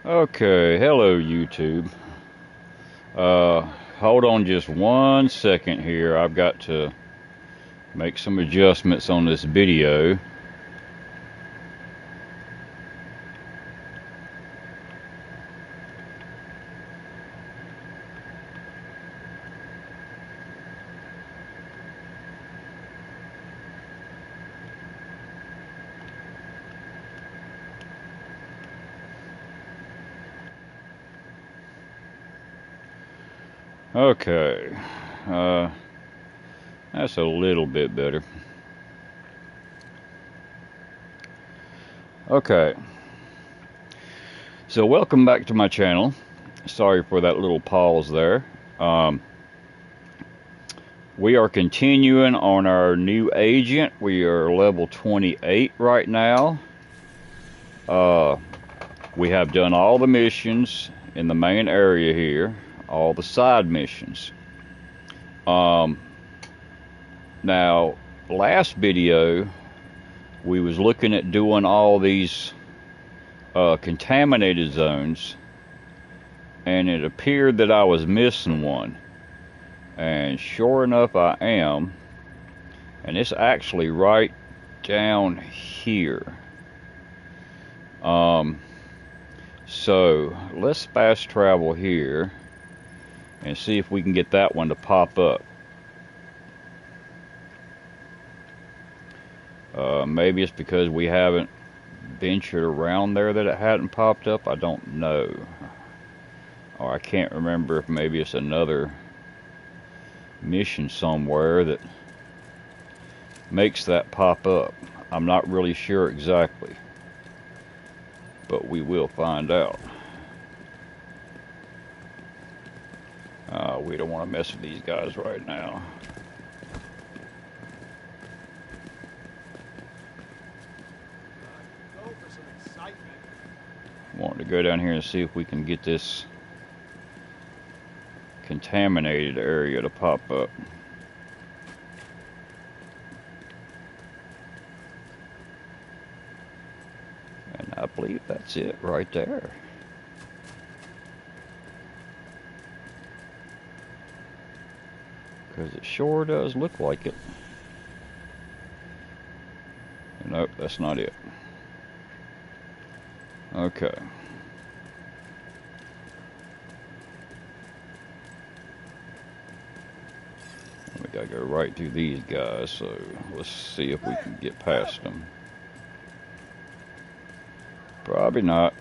Okay, hello YouTube. Uh, Hold on just 1 second here. I've got to make some adjustments on this video. Okay, uh, that's a little bit better. Okay, so welcome back to my channel. Sorry for that little pause there. We are continuing on our new agent. We are level 28 right now. We have done all the missions in the main area here, all the side missions. Now, last video, we was looking at doing all these contaminated zones, and it appeared that I was missing one. And sure enough, I am. And it's actually right down here. So let's fast travel here and see if we can get that one to pop up. Maybe it's because we haven't ventured around there that it hadn't popped up. I don't know. Or I can't remember if maybe it's another mission somewhere that makes that pop up. I'm not really sure exactly, but we will find out. We don't want to mess with these guys right now. Want to go down here and see if we can get this contaminated area to pop up. And I believe that's it right there. Because it sure does look like it. Nope, that's not it. Okay. We gotta go right through these guys, so let's see if we can get past them. Probably not.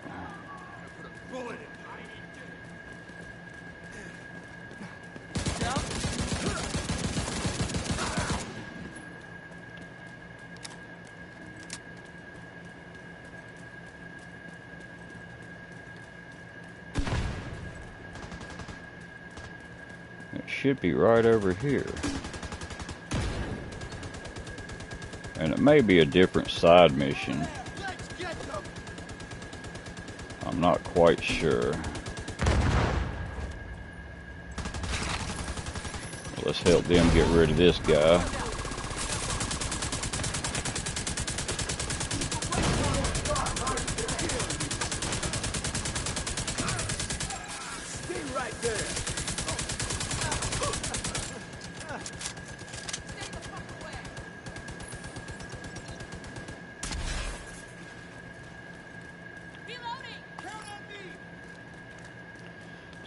It should be right over here. And it may be a different side mission. I'm not quite sure. Let's help them get rid of this guy. Stay right there.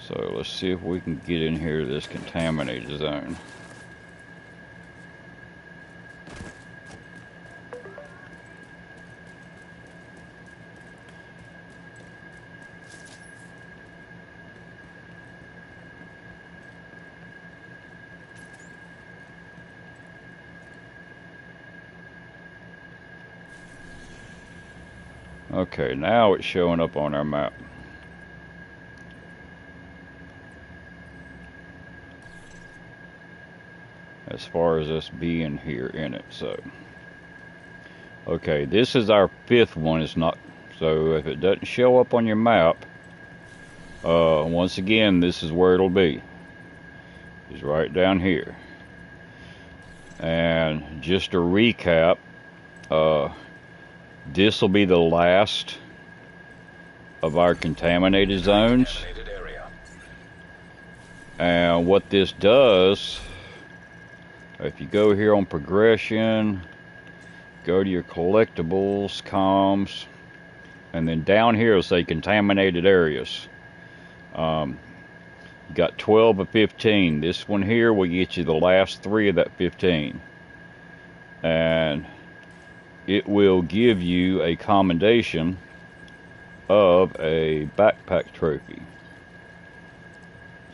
So let's see if we can get in here to this contaminated zone. Okay, now it's showing up on our map. As far as us being here in it, so. Okay, this is our 5th one. It's not, so if it doesn't show up on your map, once again, this is where it'll be. It's right down here. And just to recap, this will be the last of our contaminated zones. And what this does, if you go here on progression, go to your collectibles, comms, and then down here it'll say contaminated areas. You got 12 of 15. This one here will get you the last 3 of that 15. And it will give you a commendation of a backpack trophy.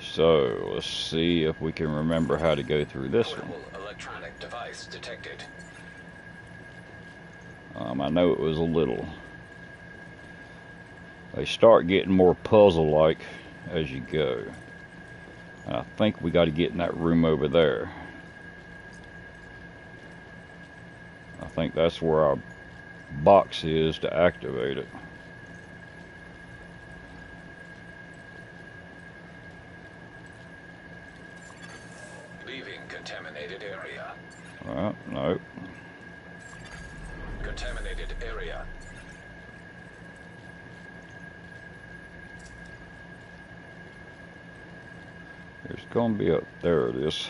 So let's see if we can remember how to go through this one. Electronic device detected. I know it was a little. They start getting more puzzle-like as you go. I think we got to get in that room over there. I think that's where our box is to activate it. Leaving contaminated area. Well, nope. Contaminated area. There's gonna be a, there it is.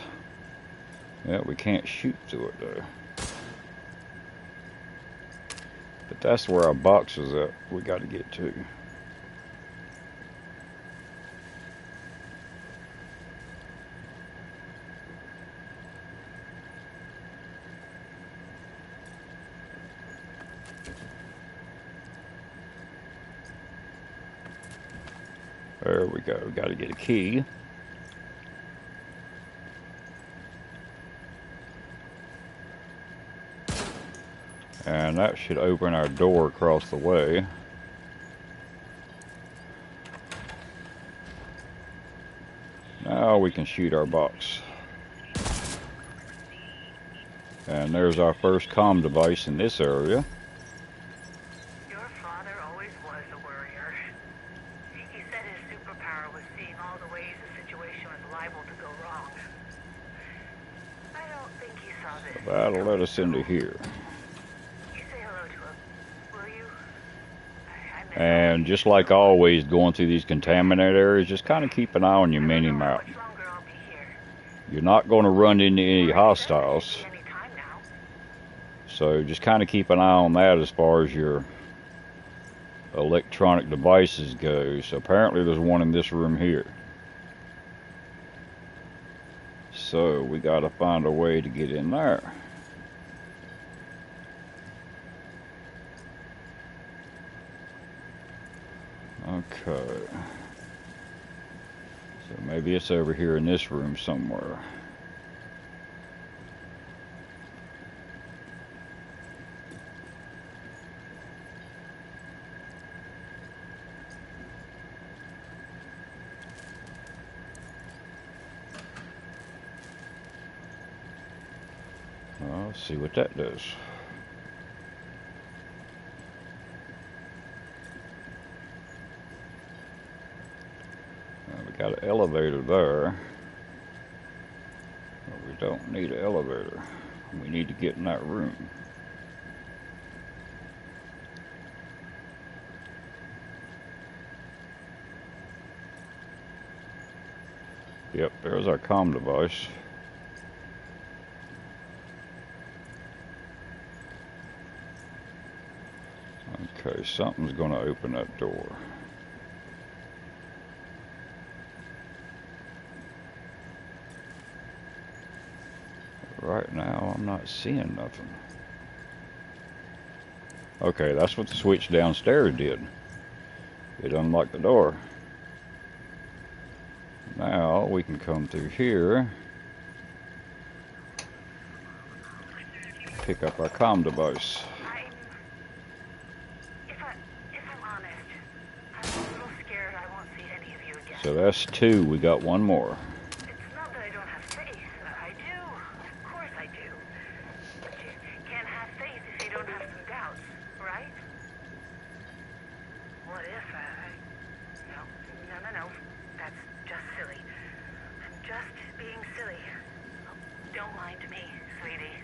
Yeah, we can't shoot through it though. But that's where our box is at. We got to get to. There we go. We got to get a key. And that should open our door across the way. Now we can shoot our box. And there's our first comm device in this area. Your father always was a worrier. He said his superpower was seeing all the ways a situation was liable to go wrong. I don't think he saw this. That'll let us into here. And just like always, going through these contaminated areas, just kind of keep an eye on your mini-map. You're not going to run into any hostiles. So just kind of keep an eye on that as far as your electronic devices go. So apparently there's one in this room here. So we got to find a way to get in there. Okay, so maybe it's over here in this room somewhere. Well, let's see what that does. Got an elevator there, but we don't need an elevator. We need to get in that room. Yep, there's our comm device. Okay, something's going to open that door. Right now, I'm not seeing nothing. Okay, that's what the switch downstairs did. It unlocked the door. Now, we can come through here. Pick up our comm device. If I'm honest, I'm a little scared I won't see any of you again. So that's 2. We got 1 more. It's not that I don't have faith. I do. Of course I do. But you can't have faith if you don't have some doubts, right? What if No. That's just silly. I'm just being silly. Don't mind me, sweetie.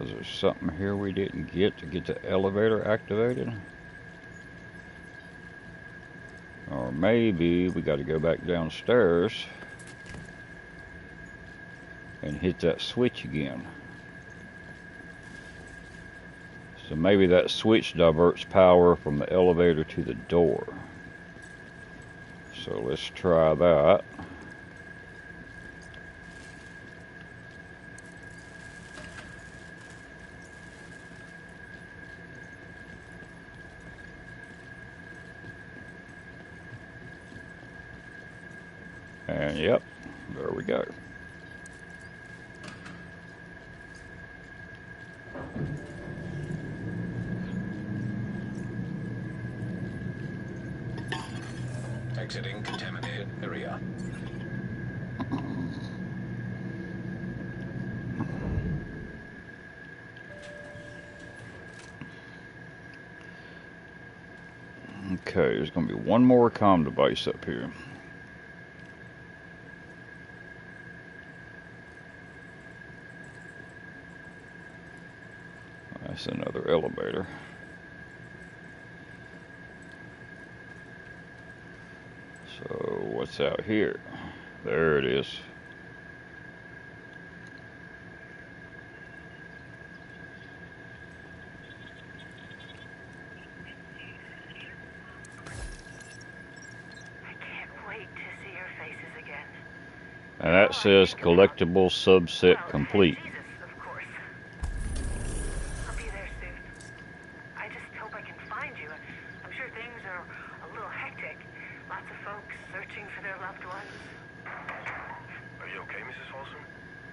Is there something here we didn't get to get the elevator activated? maybe we got to go back downstairs and hit that switch again. So maybe that switch diverts power from the elevator to the door. So let's try that. And yep, there we go. Exiting contaminated area. Okay, there's going to be one more comm device up here. That's another elevator. So what's out here? There it is. I can't wait to see your faces again. And that says collectible subset Well, complete. Jesus, of course. I'll be there soon. I just hope I can find you. I'm sure things are a little hectic. Lots of folks searching for their loved ones. Are you okay, Mrs. Folsom?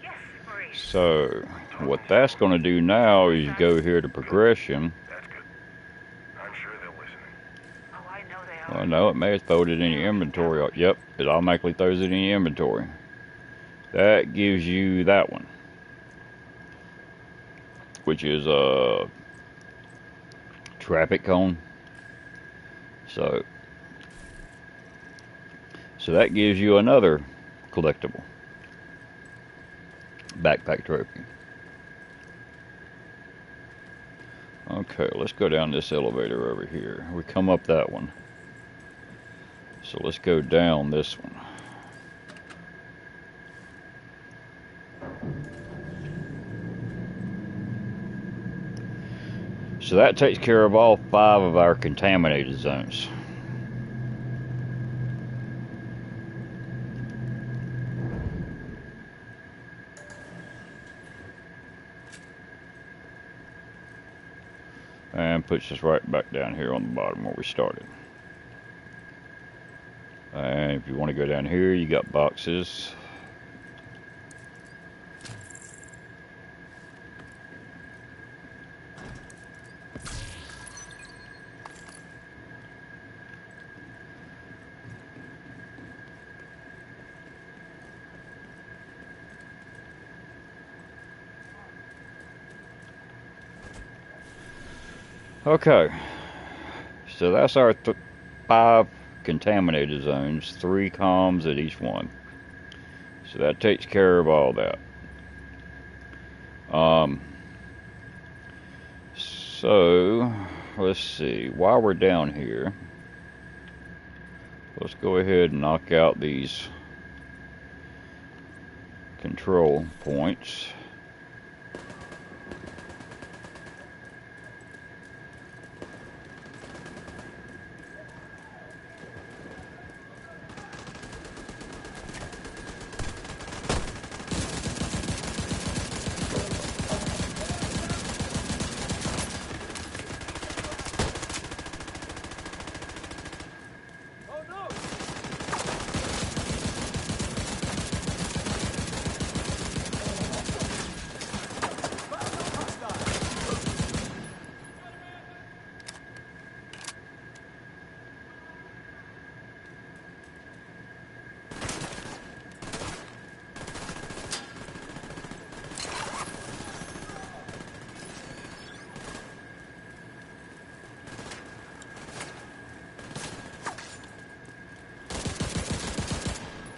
Yes, Maurice. So what that's going to do now is go here to progression. That's good. I'm sure they're listening. Oh, I know they are. Well, no, it may have thrown it in your inventory. Yep, it automatically throws it in your inventory. That gives you that one, which is a traffic cone. So that gives you another collectible backpack trophy. Okay, let's go down this elevator over here. We come up that one. So let's go down this one. So that takes care of all 5 of our contaminated zones. And puts us right back down here on the bottom where we started. And if you want to go down here, you got boxes. Okay, so that's our 5 contaminated zones, 3 comms at each one. So that takes care of all that. So let's see, while we're down here, let's go ahead and knock out these control points.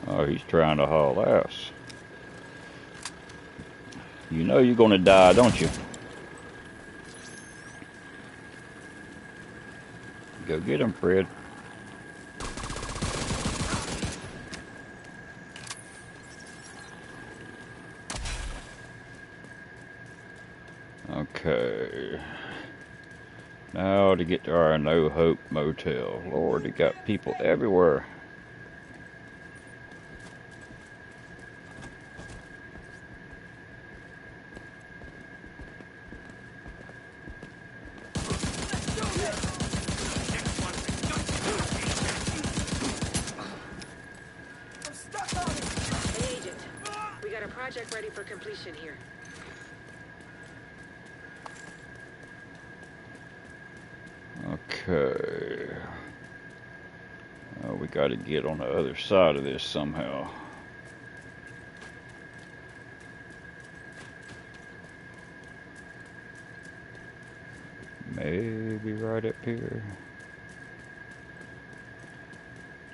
Oh, he's trying to haul ass. You know you're gonna die, don't you? Go get him, Fred. Okay. Now to get to our No Hope Motel. Lord, you got people everywhere. Hey, Agent. We got a project ready for completion here. Okay. We got to get on the other side of this somehow. Maybe right up here.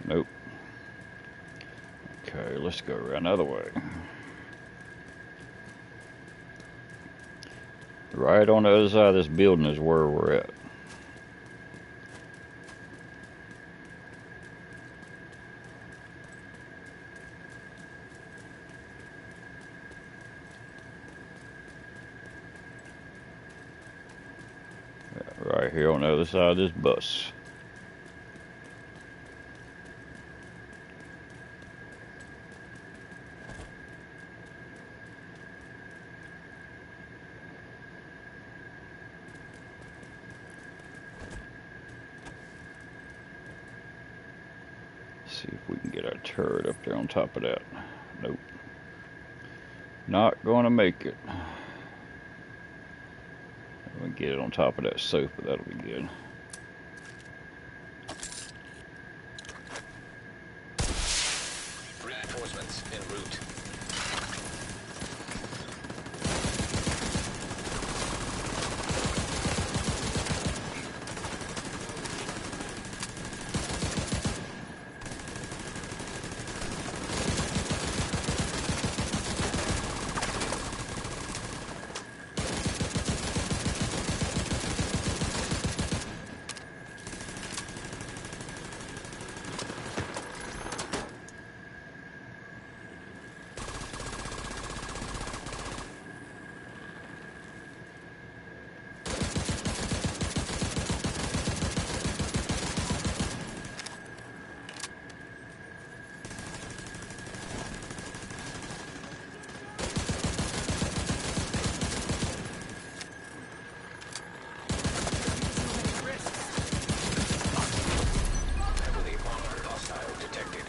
Nope. Okay, let's go around the other way. Right on the other side of this building is where we're at. Right here on the other side of this bus. See if we can get our turret up there on top of that. Nope. Not gonna make it. We can get it on top of that sofa, that'll be good. Reinforcements en route. Heavily armored hostile detected.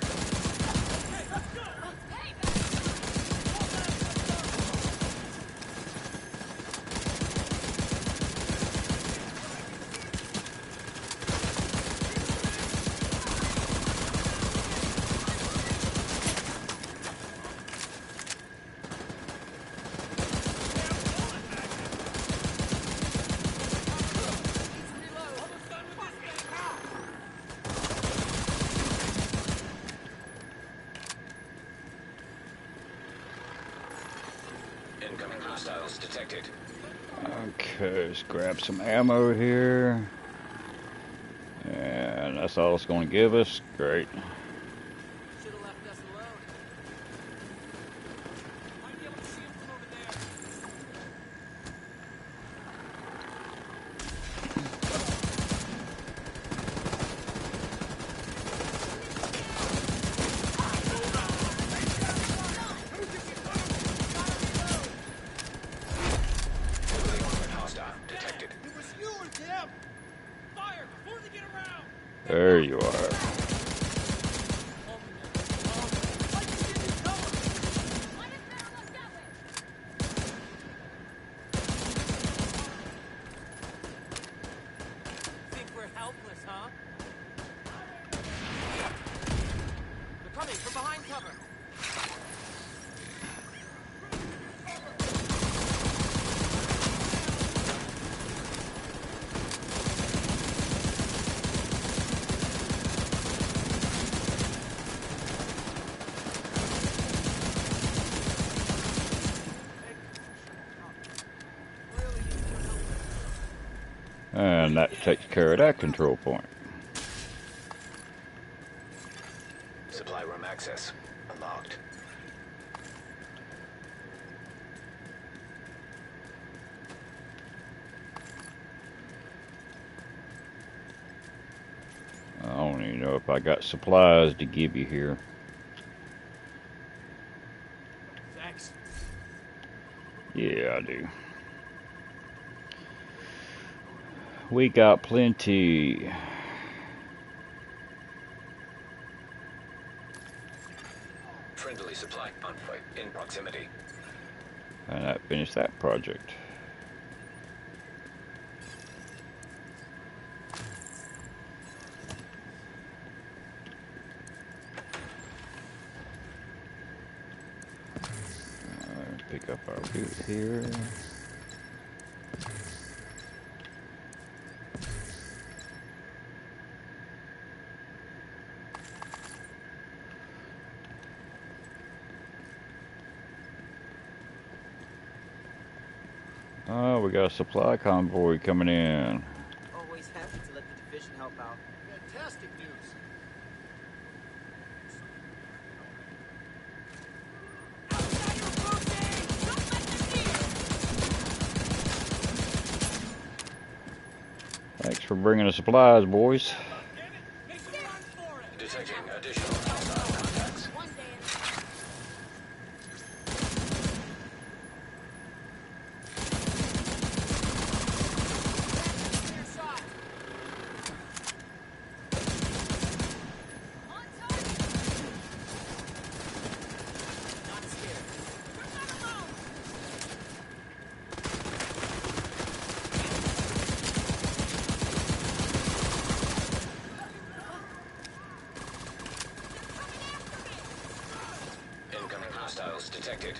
Incoming hostiles detected. Okay, let's grab some ammo here. And that's all it's gonna give us. Great. Should have left us alone. Might be able to see him from over there. Heavily armored hostile detected. It was you or them. Fire before they get around. There you are. Think we're helpless, huh? They're coming from behind cover. And that takes care of that control point. Supply room access unlocked. know, if I got supplies to give you here. Thanks. Yeah, I do. We got plenty. Friendly supply convoy in proximity. And that finished that project. Pick up our boot here. Oh, we got a supply convoy coming in. Always happy to let the division help out. Fantastic news. Thanks for bringing the supplies, boys. Damn it! Make a run for it! Detecting additional hostile contacts. One day at a time. Clear shot. On target. Not scared. You're not alone. Incoming hostiles detected.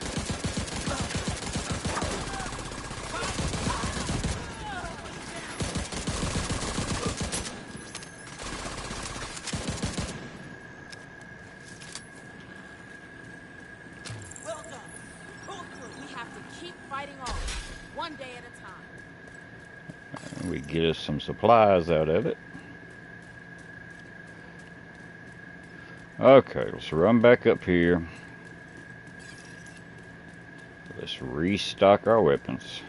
Well done. Pull through. We have to keep fighting on. One day at a time. We get us some supplies out of it. Okay, let's run back up here. Let's restock our weapons.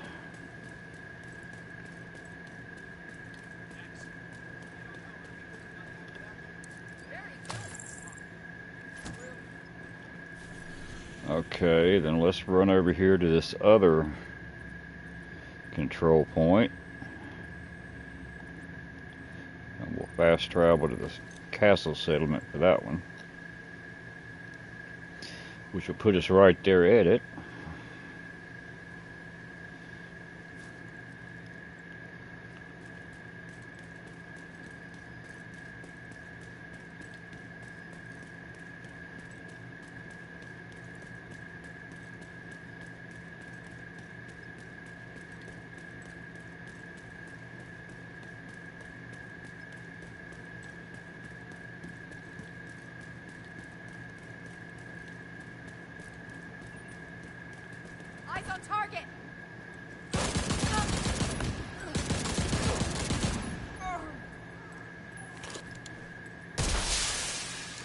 Okay, then let's run over here to this other control point. And we'll fast travel to the castle settlement for that one, which will put us right there at it. Eyes on target.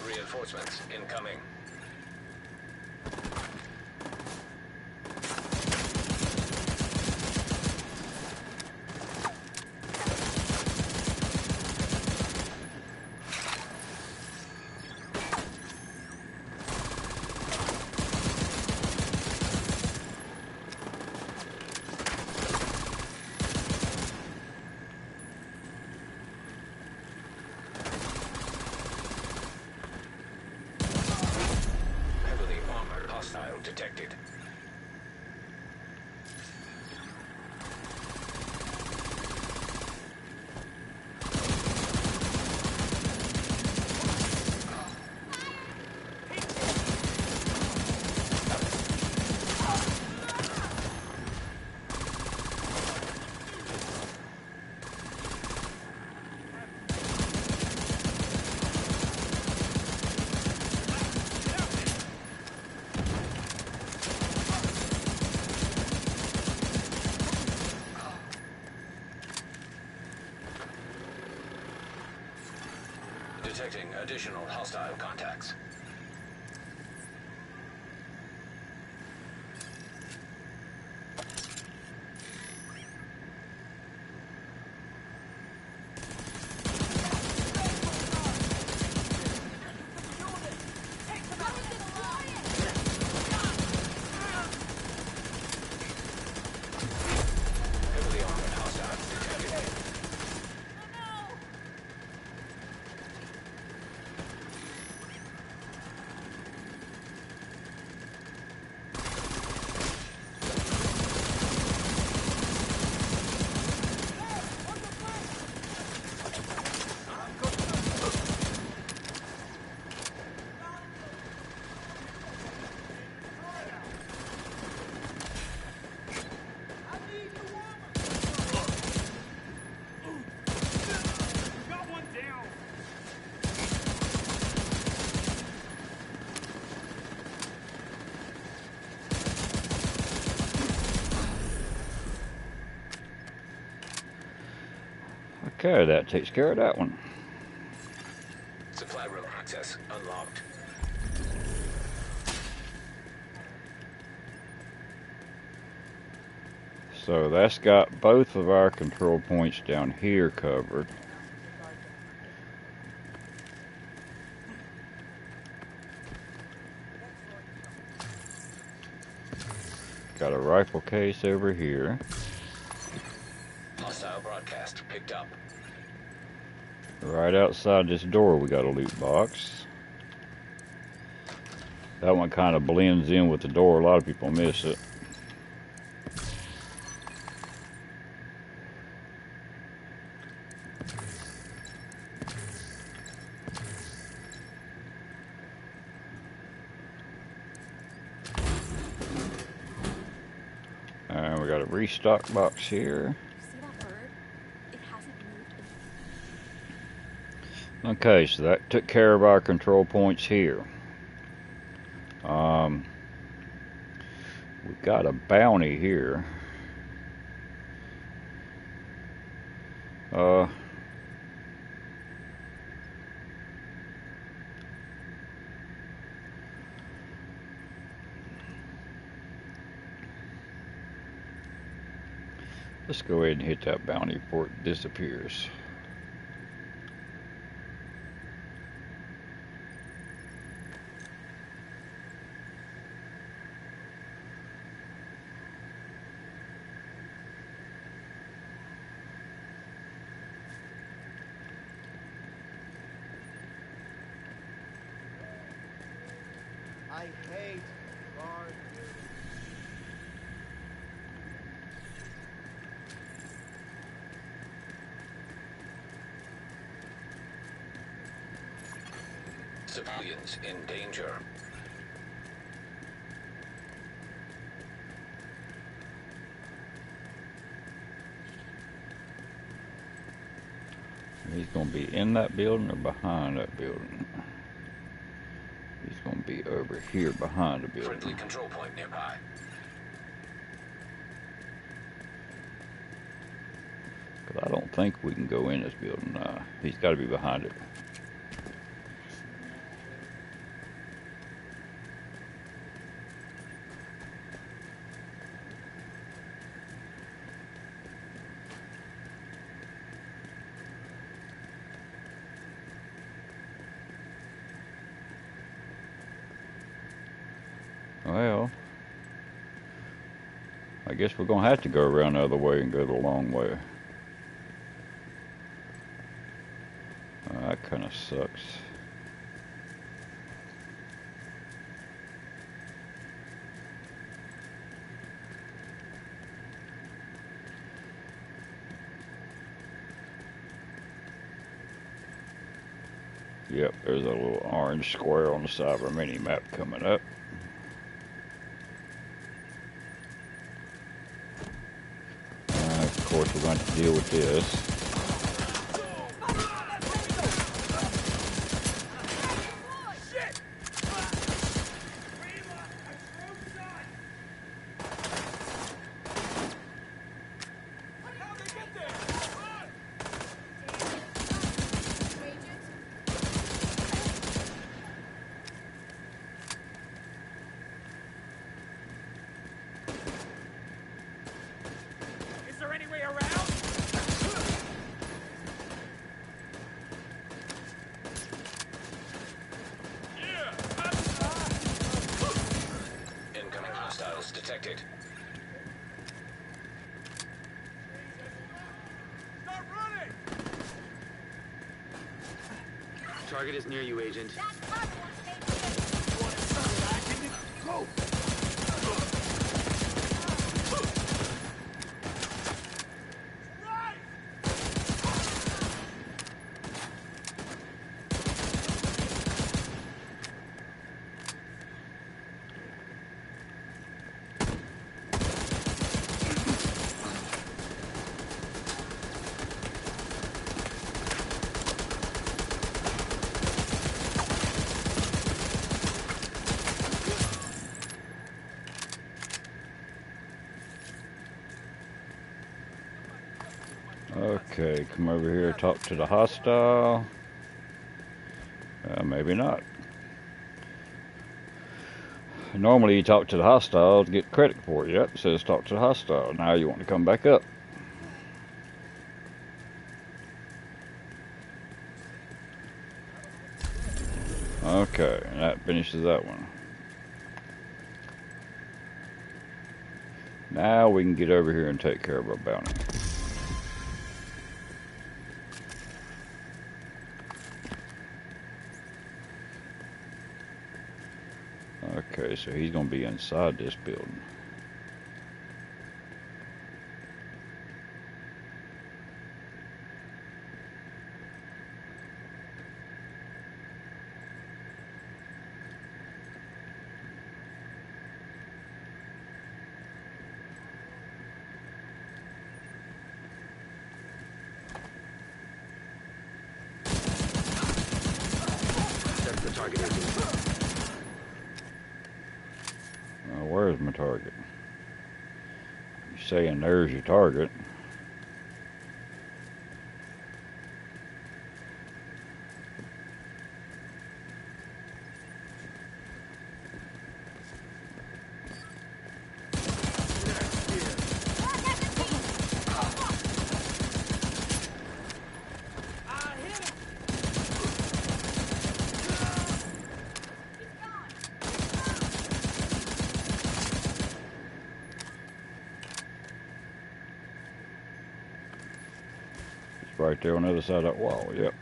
Reinforcements incoming. Heavily armored hostile detected. Detecting additional hostile contacts. Okay, that takes care of that one. Supply room access unlocked. So that's got both of our control points down here covered. Got a rifle case over here. Hostile broadcast picked up. Right outside this door we got a loot box. That one kind of blends in with the door. A lot of people miss it. And we got a restock box here. See that bird? It hasn't moved. Okay, so that took care of our control points here. We've got a bounty here. Let's go ahead and hit that bounty before it disappears. I hate guard duty. Civilians in danger. He's going to be in that building or behind that building? He's going to be over here behind the Friendly building. control point nearby. Because I don't think we can go in this building. He's got to be behind it. Well, I guess we're going to have to go around the other way and go the long way. That kind of sucks. Yep, there's a little orange square on the side of our mini map coming up. Of course, we're going to deal with this. Is there any way around? Incoming hostiles detected. Start running! Target is near you, Agent. Go! Right! Okay, come over here, talk to the hostile. Maybe not. Normally you talk to the hostile to get credit for it. Yep, it says talk to the hostile. Now you want to come back up. Okay, and that finishes that one. Now we can get over here and take care of our bounty. Okay, so he's going to be inside this building. That's the target agent. Where's my target? You're saying there's your target. Right there on the other side of that wall, yep.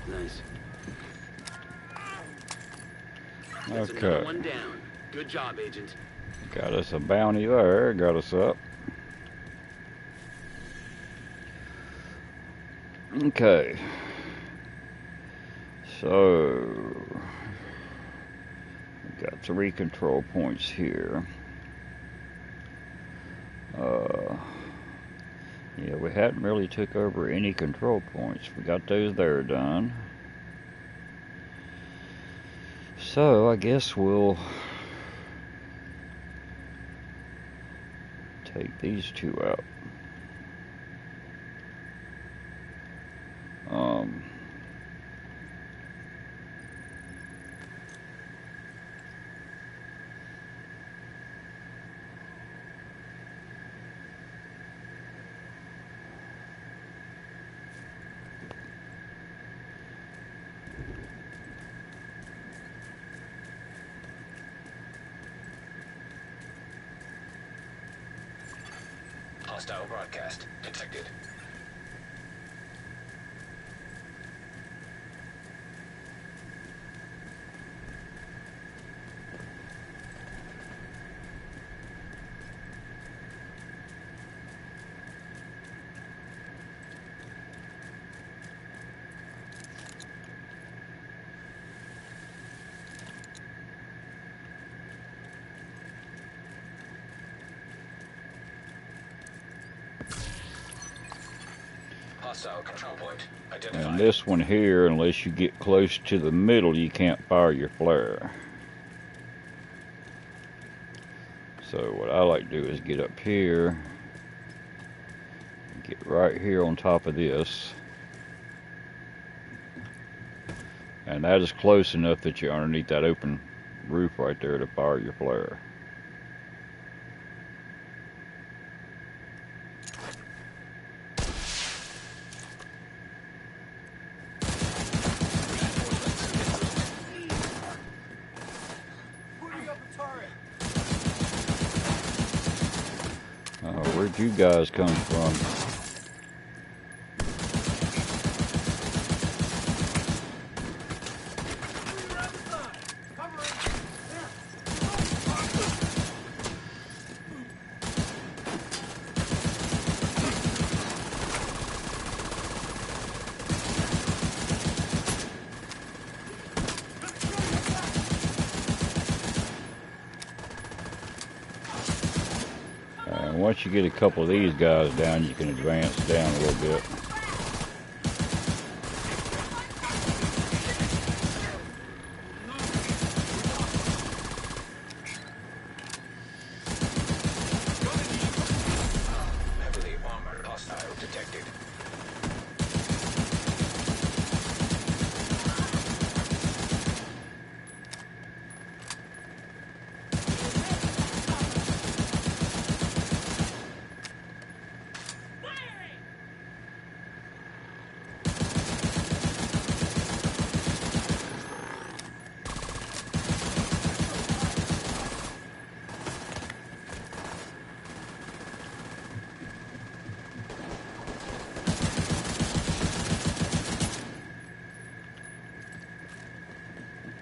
Nice. That's Okay. another one down. Good job, Agent. Got us a bounty there, got us up. Okay. So, we got 3 control points here. Yeah, we hadn't really took over any control points. We got those there done. So, I guess we'll take these 2 out. Hostile broadcast detected. Hostile control point identified. And this one here, unless you get close to the middle, you can't fire your flare. So what I like to do is get up here, get right here on top of this, and that is close enough that you're underneath that open roof right there to fire your flare. Where'd you guys come from? Once you get a couple of these guys down, you can advance down a little bit. Heavily armored hostile detected.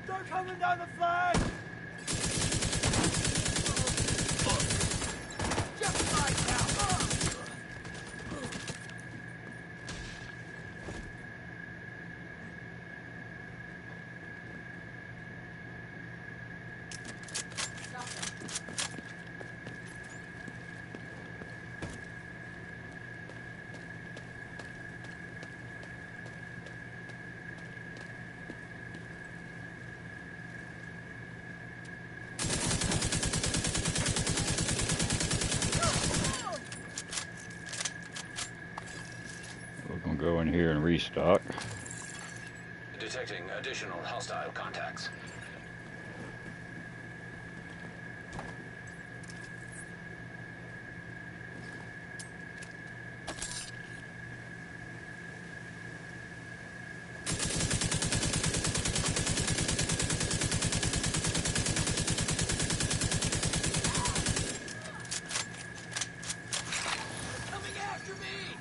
They're coming down the flag! Just right now! We're gonna go in here and restock. Detecting additional hostile contacts. Coming after me!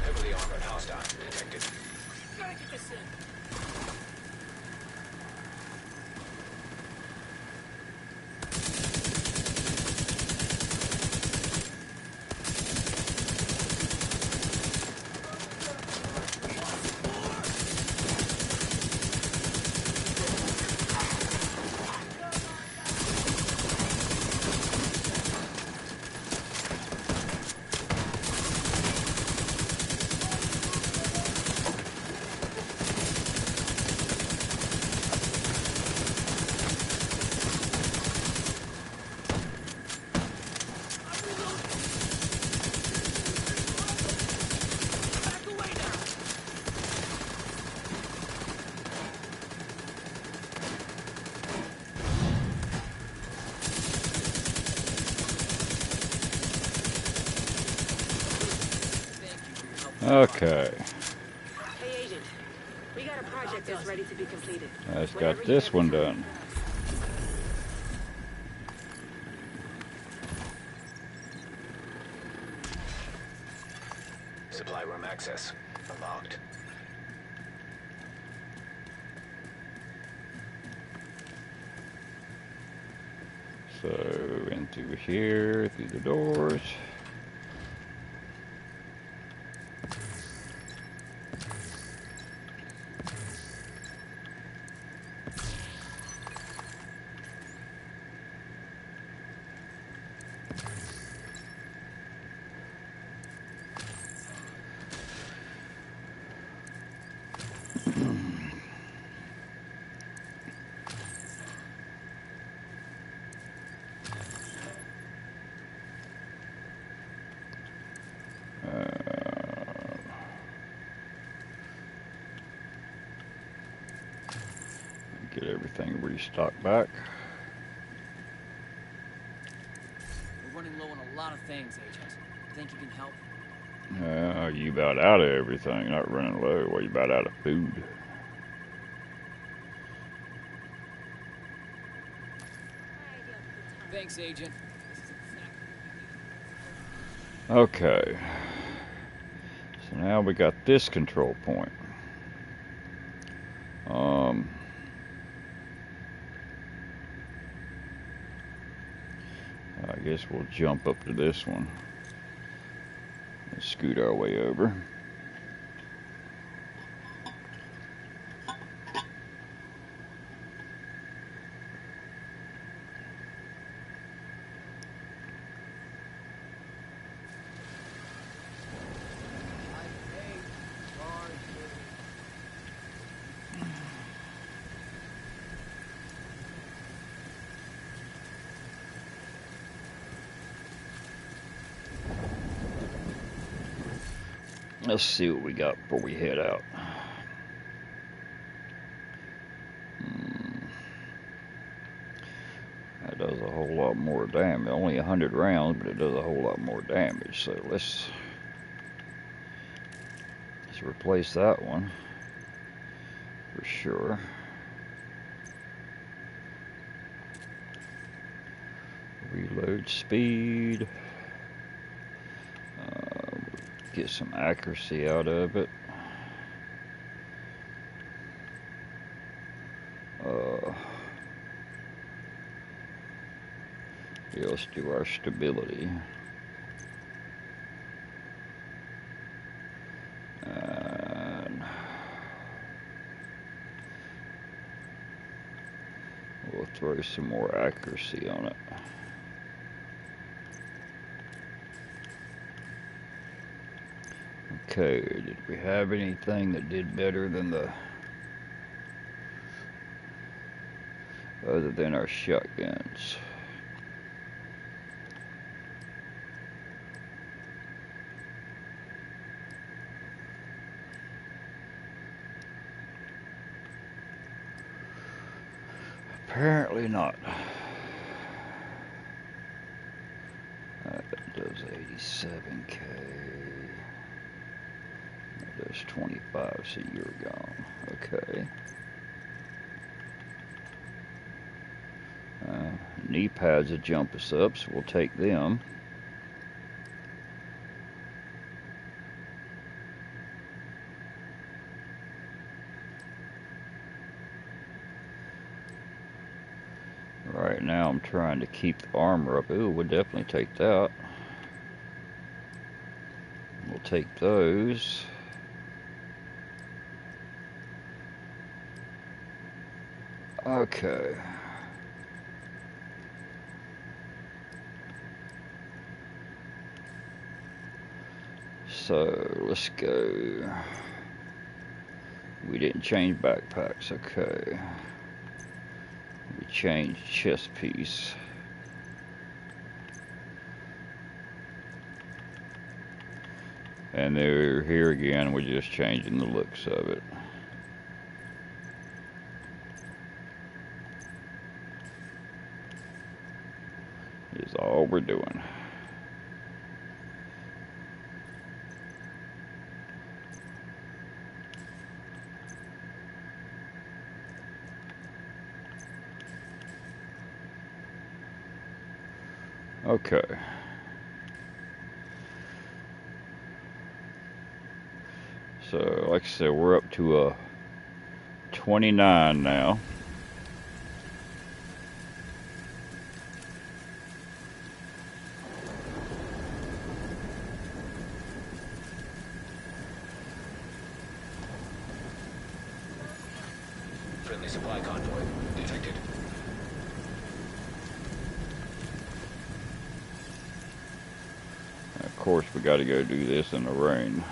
Heavily armored hostile detected. Gotta get this in! Back away now! Okay, Hey, Agent. We got a project that's ready to be completed. let's Whenever got you this have one the time. done. Supply room access unlocked. So in through here, through the doors. Get everything restocked back. We're running low on a lot of things, Agent. Think you can help? You about out of everything, not running low. Well, you about out of food. Thanks, Agent. Okay. So now we got this control point. I guess we'll jump up to this one and scoot our way over. Let's see what we got before we head out. That does a whole lot more damage. Only 100 rounds, but it does a whole lot more damage. So let's replace that one for sure. Reload speed. Get some accuracy out of it. Yeah, let's do our stability. And we'll throw some more accuracy on it. Okay, did we have anything that did better than the other than our shotguns? Apparently not. That does 87k. That does 25, so you're gone. Okay. Knee pads will jump us up, so we'll take them. Right now I'm trying to keep the armor up. Ooh, we'll definitely take that. We'll take those. Okay. So let's go. We didn't change backpacks, okay. We changed chest piece. And they're here again, we're just changing the looks of it. Is all we're doing. Okay. So, like I said, we're up to 29 now. Friendly supply convoy detected. Of course, we got to go do this in the rain.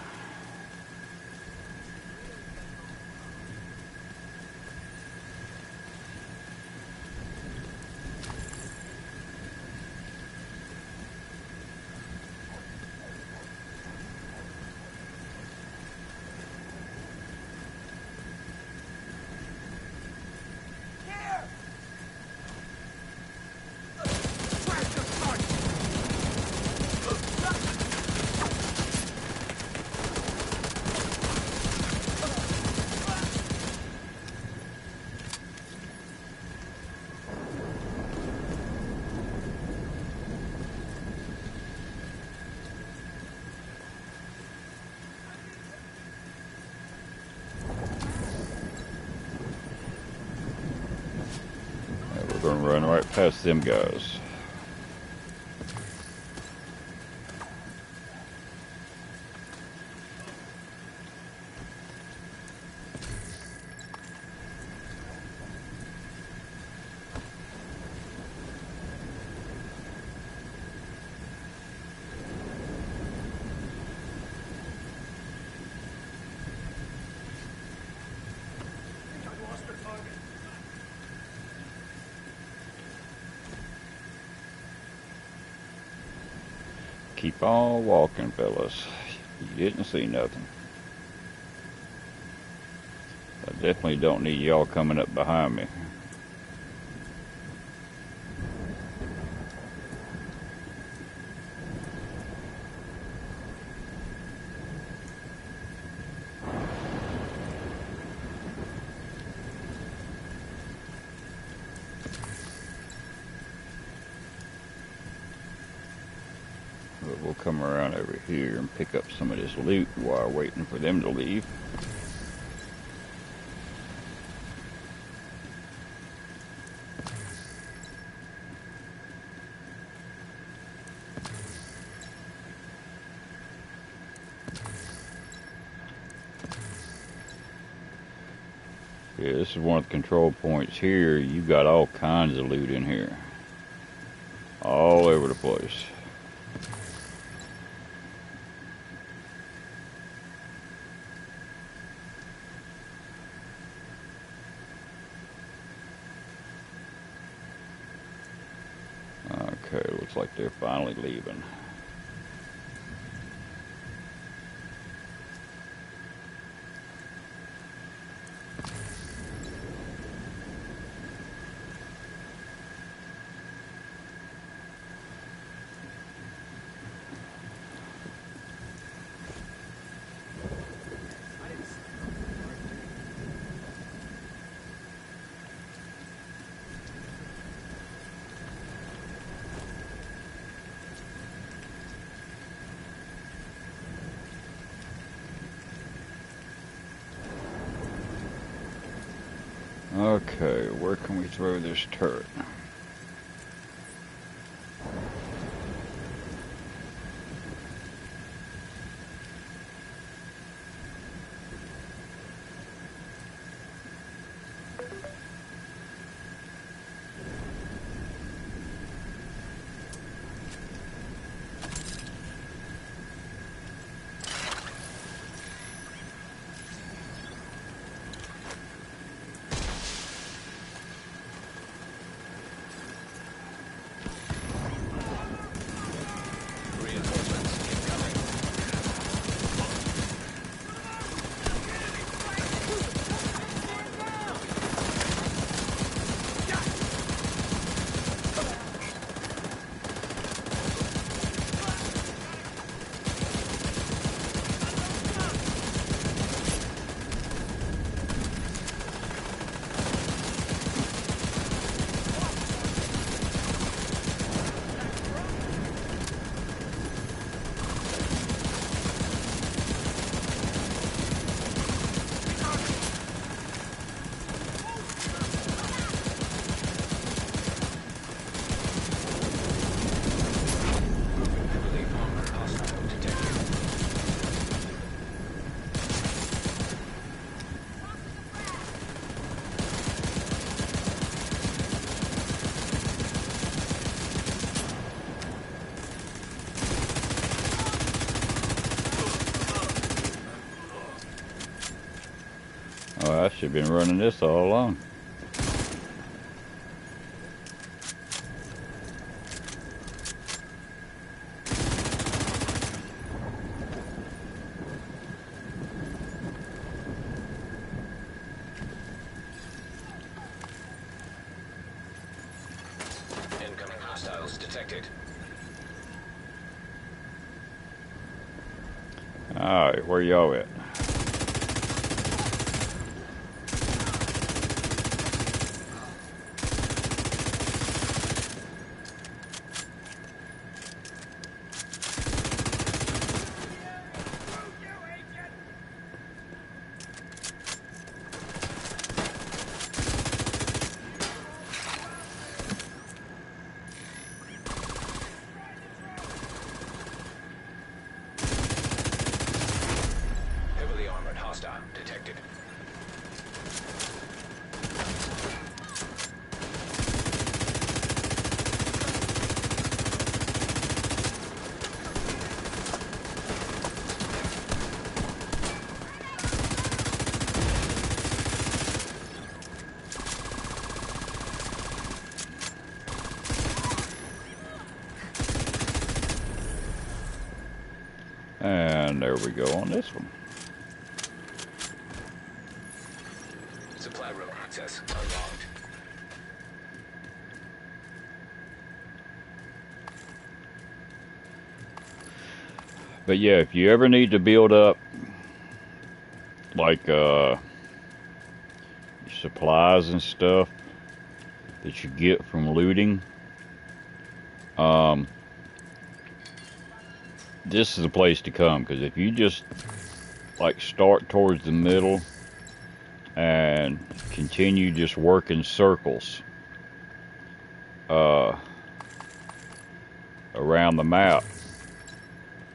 run right past them guys. Keep on walking, fellas. You didn't see nothing. I definitely don't need y'all coming up behind me. But we'll come around over here and pick up some of this loot while waiting for them to leave. Yeah, this is one of the control points here. You've got all kinds of loot in here. All over the place. Okay, looks like they're finally leaving. Okay, where can we throw this turret? Oh, I should have been running this all along. Incoming hostiles detected. Alright, where y'all at? hostile detected. And there we go on this one. Supply room access unlocked. But yeah, if you ever need to build up like supplies and stuff that you get from looting, this is the place to come, because if you just like start towards the middle and continue just working circles around the map,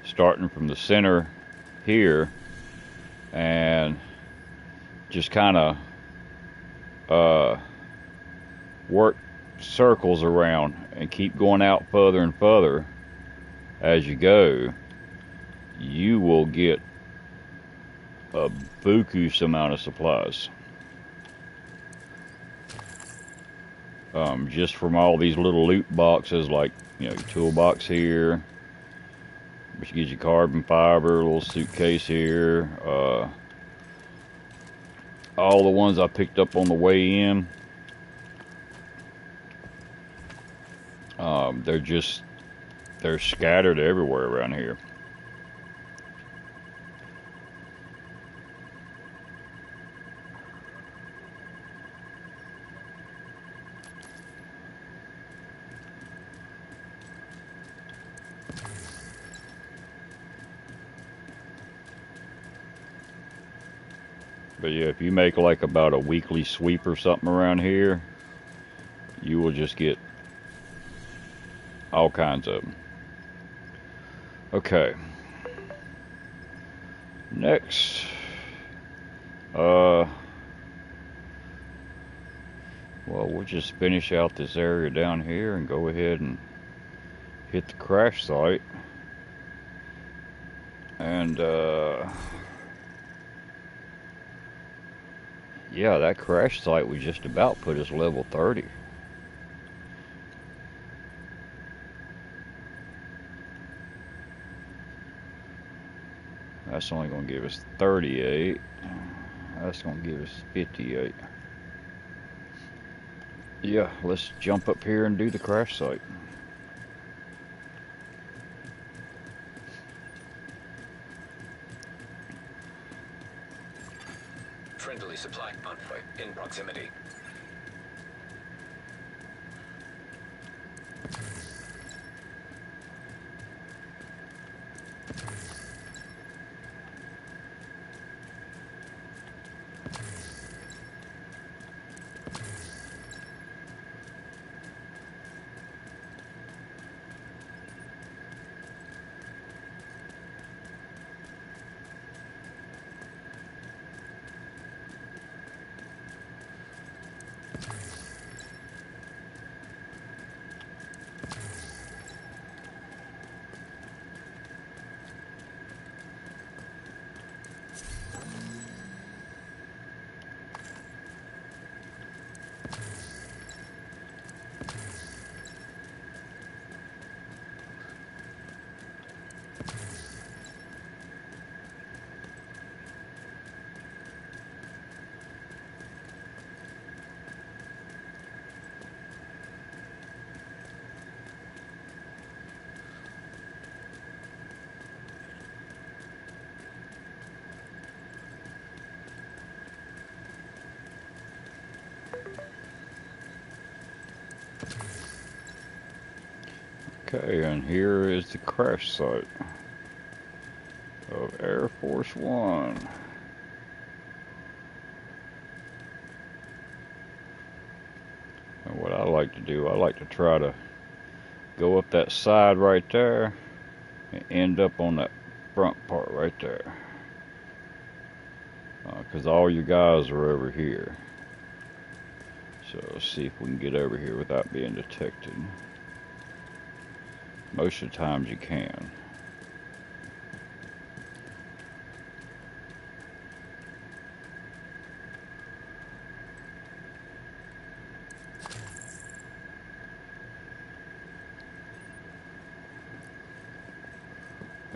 starting from the center here, and just kind of work circles around and keep going out further and further as you go, you will get a buku amount of supplies. Just from all these little loot boxes, like, you know, your toolbox here, which gives you carbon fiber, a little suitcase here, all the ones I picked up on the way in, they're scattered everywhere around here. But yeah, if you make like about a weekly sweep or something around here, you will just get all kinds of them. Okay. Next, well, we'll just finish out this area down here and go ahead and hit the crash site. And yeah, that crash site was just about put us level 30. That's only going to give us 38. That's going to give us 58. Yeah, let's jump up here and do the crash site. Friendly supply convoy in proximity. Okay, and here is the crash site of Air Force One. And what I like to do, I like to try to go up that side right there and end up on that front part right there. because all your guys are over here. So let's see if we can get over here without being detected. Most of the times you can.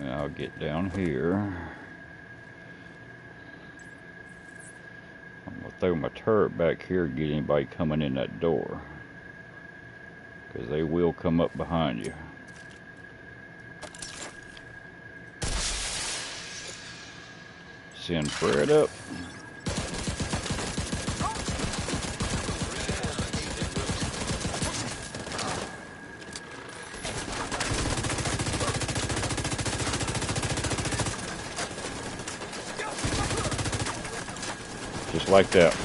And I'll get down here. I'm gonna throw my turret back here to get anybody coming in that door, because they will come up behind you. Send Fred up. Just like that.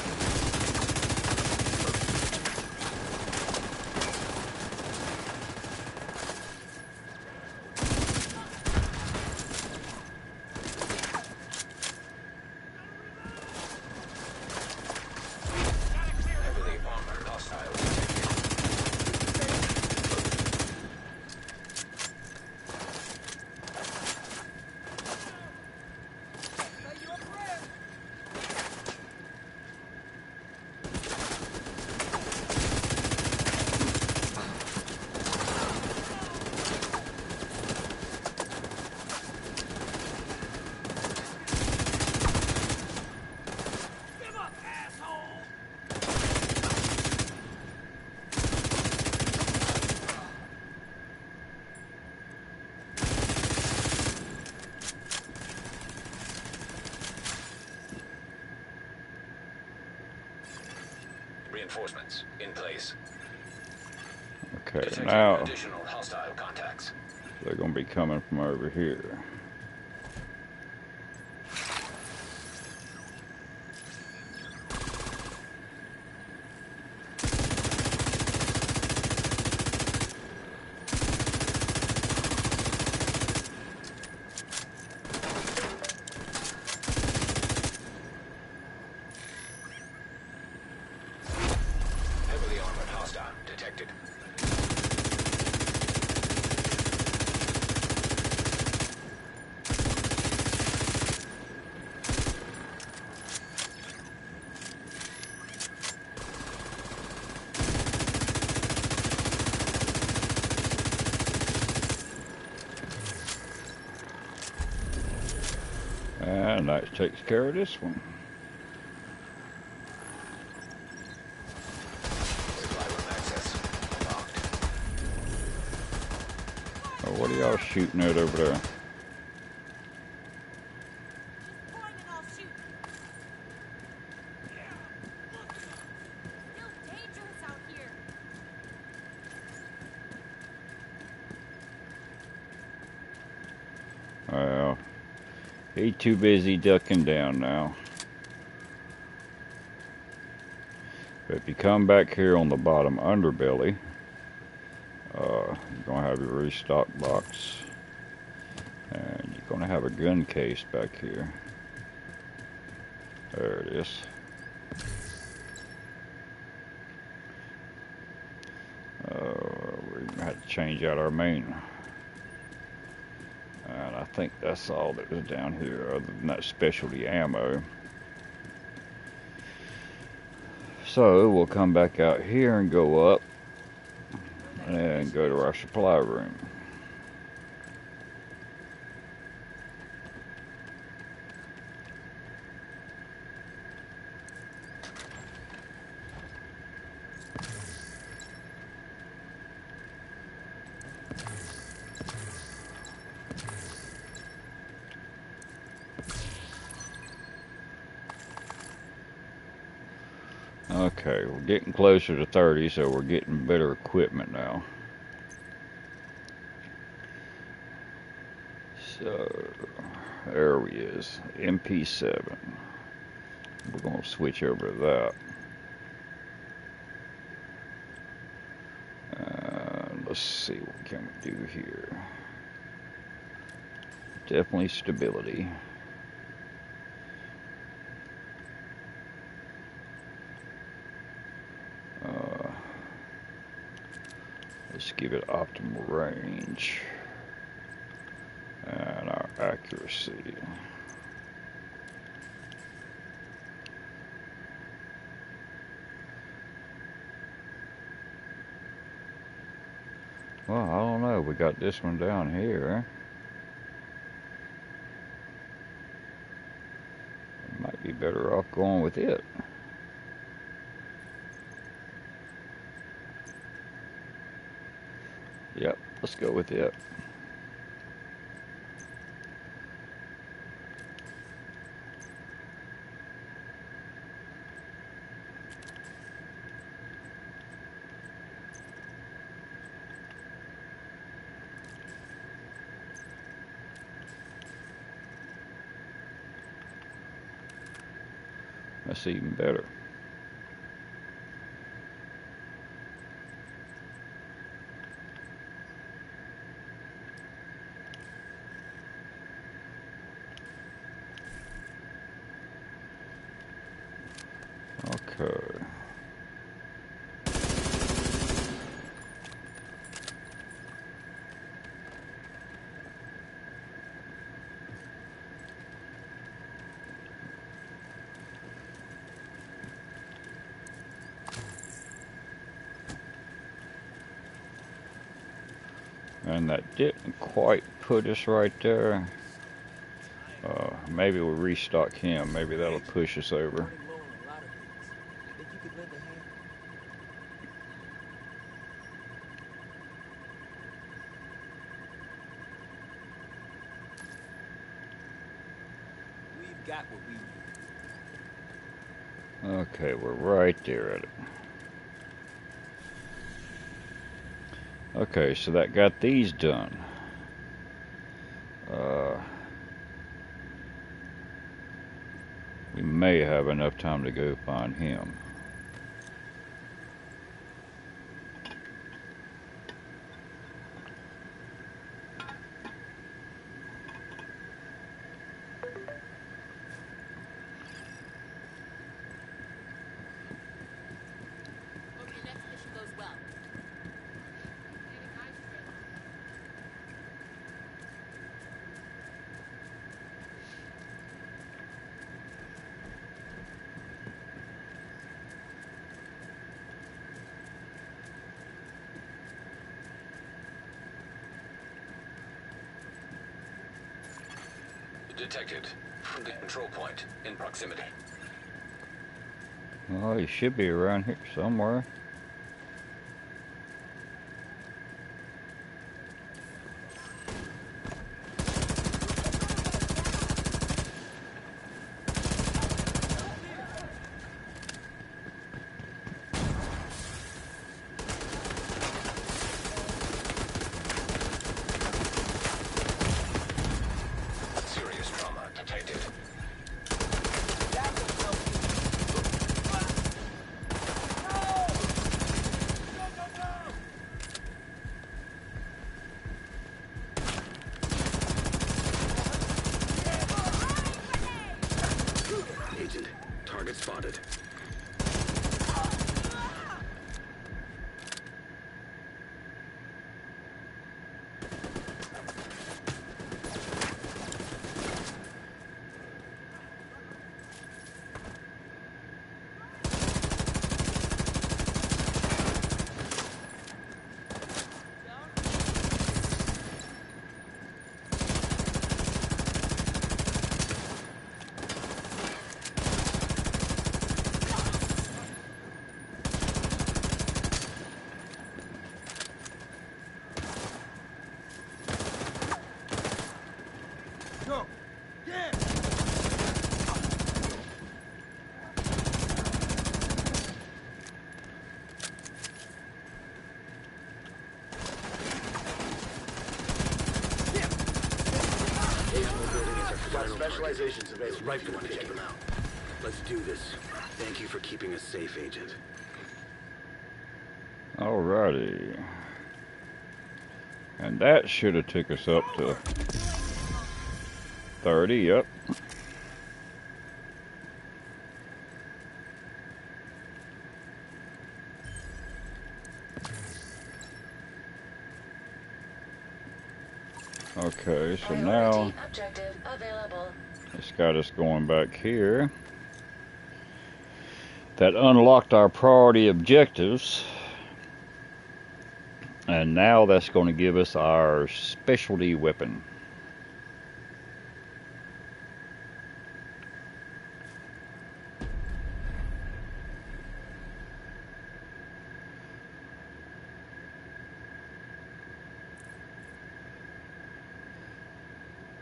Heavily armored hostile reinforcements in place. Okay, Detecting now additional hostile contacts. they're gonna be coming from over here. Heavily armored hostile detected. And that takes care of this one. Supply room access unlocked. Oh, what are y'all shooting at over there? Point and I'll shoot. Still dangerous out here. Well, he's too busy ducking down now. But if you come back here on the bottom underbelly, you're going to have your restock box. And you're going to have a gun case back here. There it is. We're going to have to change out our main. And I think that's all that is down here, other than that specialty ammo. So we'll come back out here and go up and go to our supply room. Okay, we're getting closer to 30, so we're getting better equipment now. So, there he is, MP7. We're going to switch over to that. Let's see what can we do here. Definitely stability. Let's give it optimal range and our accuracy. Well, I don't know. We got this one down here. Might be better off going with it. Yep, let's go with it. That's even better. Okay. And that didn't quite put us right there. Maybe we'll restock him. Maybe that'll push us over. Running low on a lot of things. Think you could lend a hand? We've got what we need. Okay, we're right there at it. Okay, so that got these done. We may have enough time to go find him. Hope your next mission goes well. Detected. The control point in proximity. Oh, he should be around here somewhere. Serious trauma detected. Agent, target spotted. Go! Yeah! Specializations available. Right for to check them out. Let's do this. Thank you for keeping us safe, Agent. Alrighty. And that should have took us up to 30, yep. Okay, so now Objective available. it's got us going back here. That unlocked our priority objectives. And now that's going to give us our specialty weapon.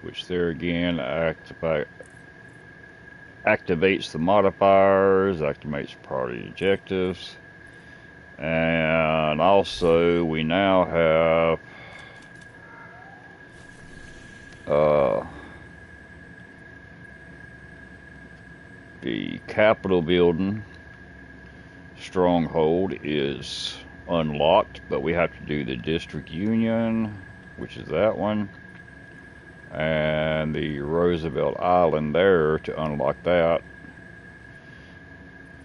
Which there again activates the modifiers, activates priority objectives. And also we now have the Capitol building stronghold is unlocked, but we have to do the District Union, which is that one, and the Roosevelt Island there to unlock that.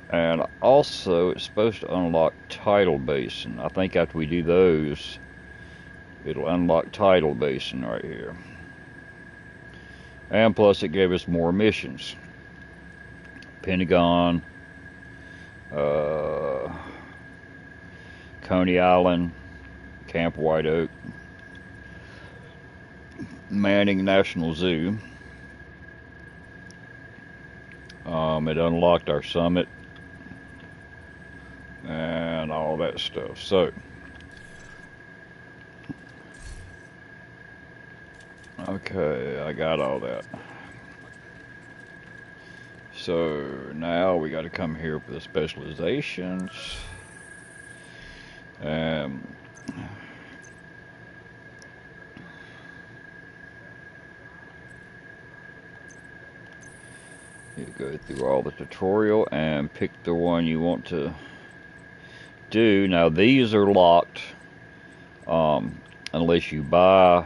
And also, it's supposed to unlock Tidal Basin. I think after we do those, it'll unlock Tidal Basin right here. And plus, it gave us more missions. Pentagon, Coney Island, Camp White Oak, Manning National Zoo. It unlocked our summit and all that stuff. So, okay, I got all that. So now we got to come here for the specializations. You go through all the tutorial and pick the one you want to do. Now these are locked unless you buy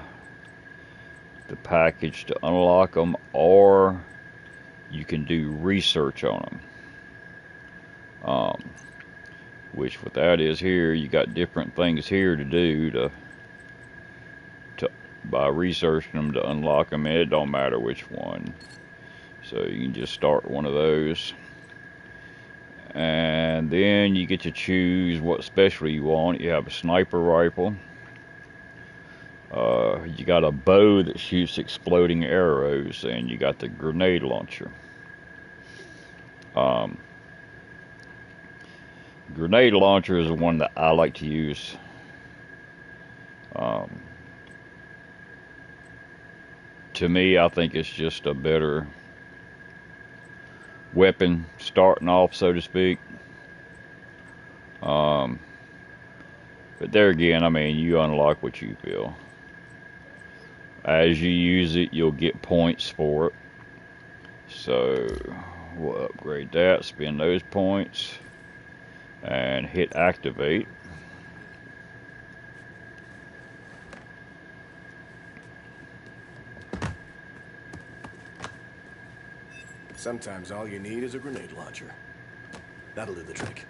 the package to unlock them, or you can do research on them. Which what that is here, you got different things here to do to by researching them to unlock them. It don't matter which one. So you can just start one of those. And then you get to choose what specialty you want. You have a sniper rifle. You got a bow that shoots exploding arrows, and you got the grenade launcher. Grenade launcher is the one that I like to use. To me, I think it's just a better weapon starting off, so to speak. But there again, I mean, you unlock what you feel. As you use it, you'll get points for it. So we'll upgrade that, spend those points, and hit activate. Sometimes all you need is a grenade launcher. That'll do the trick.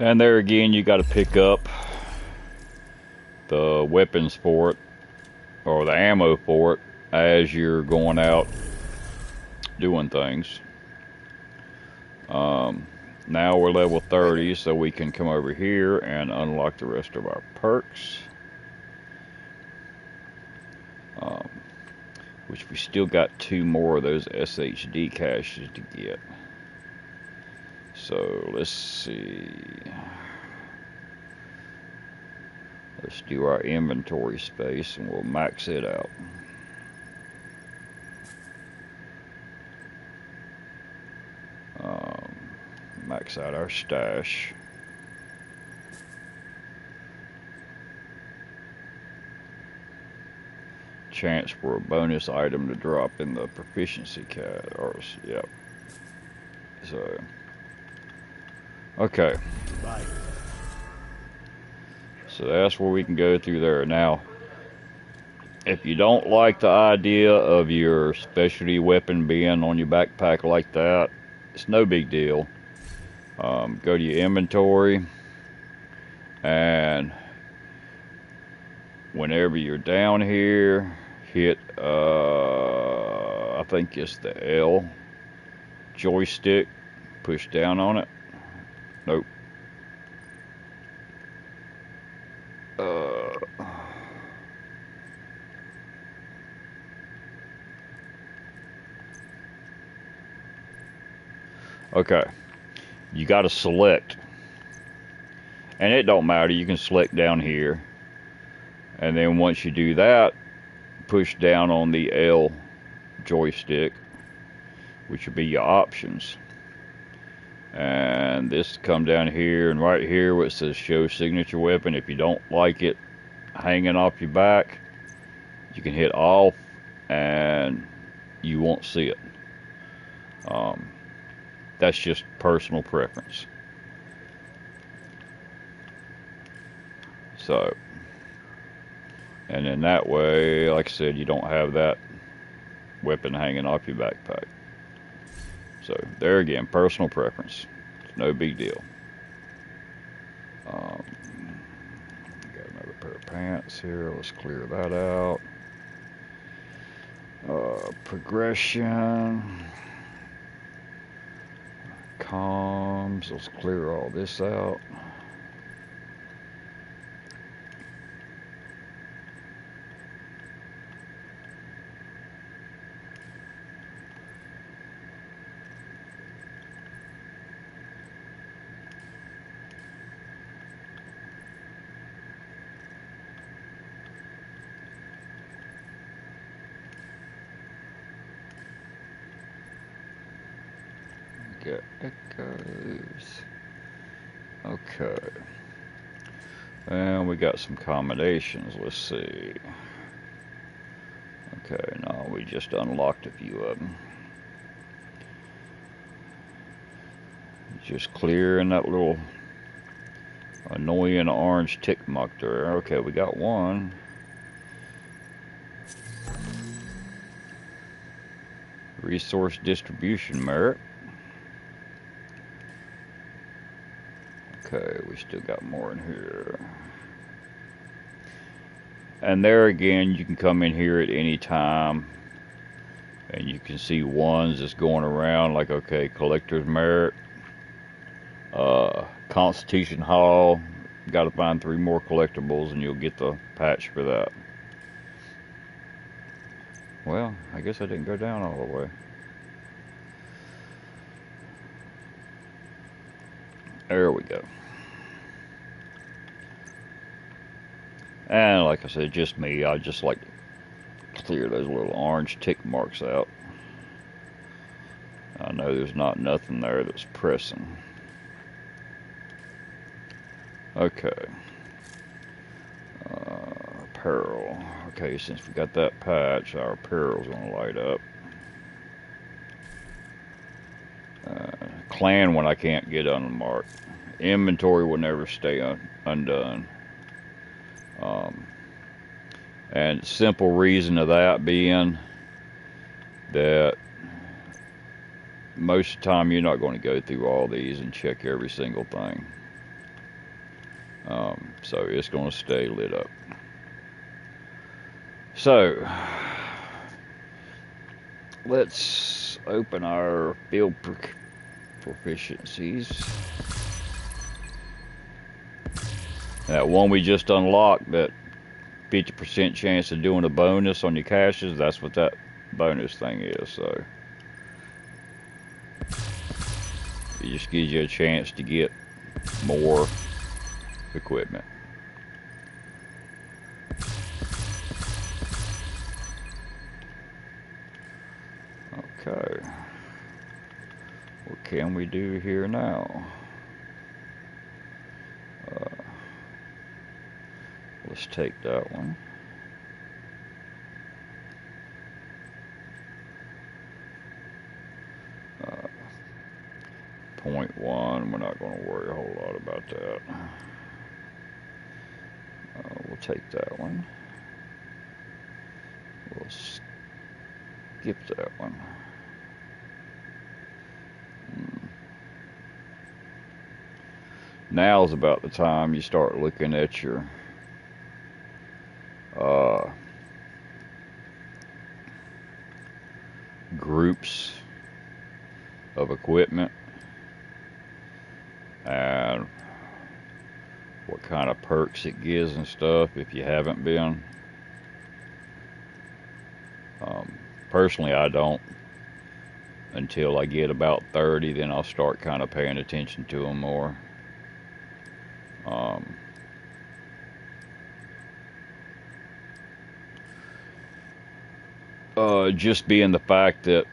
And there again, you got to pick up the weapons for it, or the ammo for it, as you're going out doing things. Now we're level 30, so we can come over here and unlock the rest of our perks. Which we still got 2 more of those SHD caches to get. So let's see. Let's do our inventory space and we'll max it out. Max out our stash. Chance for a bonus item to drop in the proficiency yep. So, okay. Bye. So that's where we can go through there. Now, if you don't like the idea of your specialty weapon being on your backpack like that, it's no big deal. Go to your inventory, And whenever you're down here, hit, I think it's the L joystick, push down on it. Nope. Okay, you got to select, and it don't matter, you can select down here, and then once you do that, push down on the L joystick, which would be your options, and this come down here, and right here where it says show signature weapon, if you don't like it hanging off your back, you can hit off and you won't see it. That's just personal preference. So, and in that way, like I said, you don't have that weapon hanging off your backpack. So there again, personal preference. It's no big deal. Got another pair of pants here. Let's clear that out. Progression. Comms. Let's clear all this out. Get echoes. Okay. And we got some combinations. Let's see. Okay, now we just unlocked a few of them. Just clearing that little annoying orange tick mark there. Okay, we got one. Resource distribution merit. Okay, we still got more in here. And there again, you can come in here at any time and you can see ones that's going around, like, okay, collector's merit, Constitution Hall, got to find 3 more collectibles and you'll get the patch for that. Well, I guess I didn't go down all the way. There we go. And like I said, just me, I just like to clear those little orange tick marks out. I know there's not nothing there that's pressing. Okay. Apparel. Okay, since we got that patch, our apparel's gonna light up. Clan one I can't get unmarked. Inventory will never stay undone. And simple reason of that being that most of the time you're not going to go through all these and check every single thing. So it's going to stay lit up. So let's open our field proficiencies. That one we just unlocked, that 50% chance of doing a bonus on your caches, that's what that bonus thing is. So it just gives you a chance to get more equipment. Okay, what can we do here now? Let's take that one. .1, we're not going to worry a whole lot about that. We'll take that one. We'll skip that one. now's about the time you start looking at your groups of equipment and what kind of perks it gives and stuff if you haven't been. Personally, I don't until I get about 30, then I'll start kind of paying attention to them more. Just being the fact that,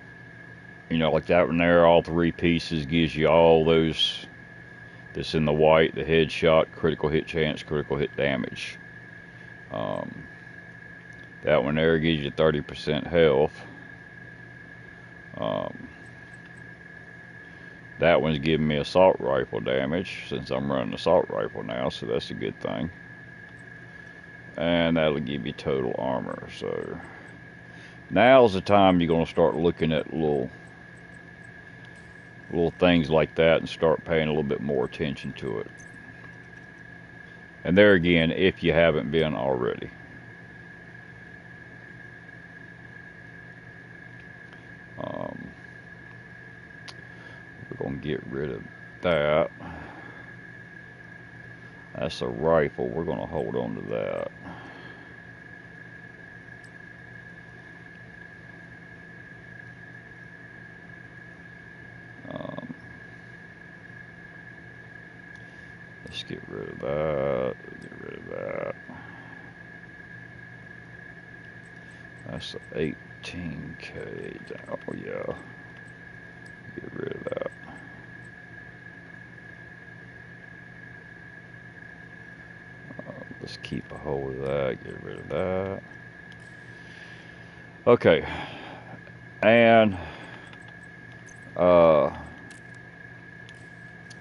you know, like that one there, all 3 pieces gives you all those that's in the white, the headshot, critical hit chance, critical hit damage. That one there gives you 30% health. That one's giving me assault rifle damage since I'm running assault rifle now, so that's a good thing. And that'll give you total armor. So now's the time you're going to start looking at little things like that and start paying a little bit more attention to it. And there again, if you haven't been already. We're going to get rid of that. That's a rifle. We're going to hold on to that. Let's get rid of that. Get rid of that. That's an 18K. Oh yeah. Get rid of that. Let's keep a hold of that. Get rid of that. Okay. And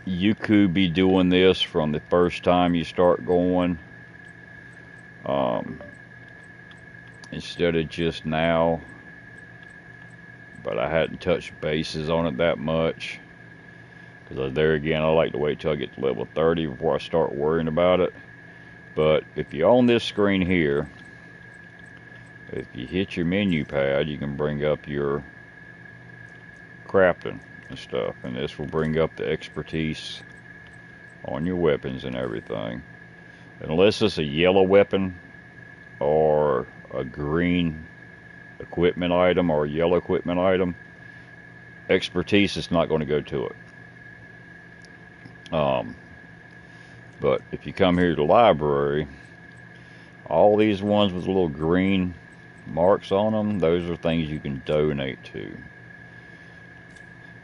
you could be doing this from the first time you start going, instead of just now, but I hadn't touched bases on it that much, because there again, I like to wait till I get to level 30 before I start worrying about it. But if you're on this screen here, if you hit your menu pad, you can bring up your crafting and stuff, and this will bring up the expertise on your weapons and everything. Unless it's a yellow weapon or a green equipment item or a yellow equipment item, expertise is not going to go to it. But if you come here to the library, all these ones with little green marks on them, those are things you can donate to.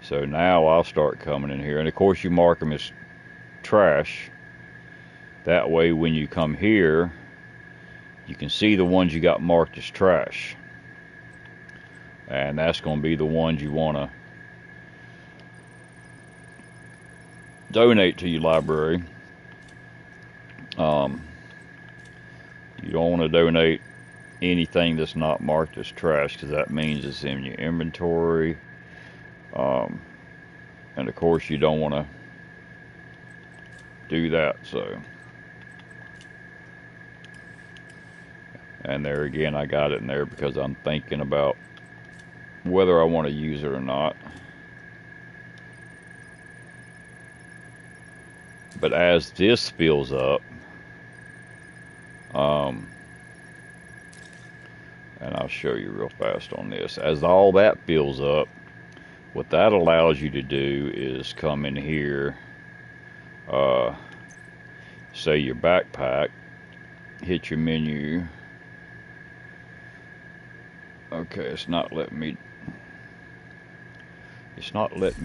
So now I'll start coming in here, and of course you mark them as trash. That way when you come here, you can see the ones you got marked as trash. And that's going to be the ones you want to donate to your library. You don't want to donate anything that's not marked as trash, because that means it's in your inventory. And of course you don't want to do that. So, and there again, I got it in there because I'm thinking about whether I want to use it or not. But as this fills up, and I'll show you real fast on this, as all that fills up, what that allows you to do is come in here, say your backpack, hit your menu. Okay, it's not letting me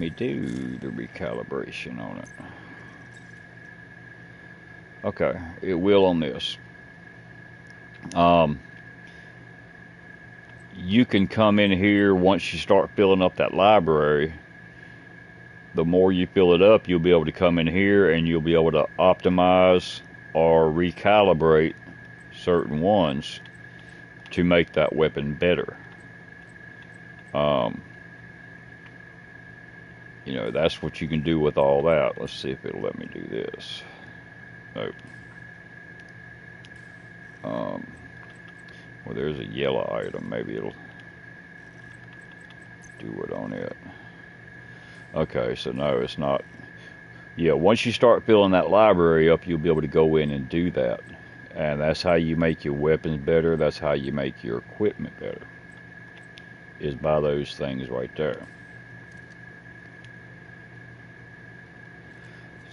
do the recalibration on it. Okay, it will on this. You can come in here once you start filling up that library. The more you fill it up, you'll be able to come in here and you'll be able to optimize or recalibrate certain ones to make that weapon better. you know, that's what you can do with all that. Let's see if it'll let me do this. Nope. Well, there's a yellow item. Maybe it'll do it on it. Okay, so no, it's not. Yeah, once you start filling that library up, you'll be able to go in and do that. And that's how you make your weapons better. That's how you make your equipment better. Is by those things right there.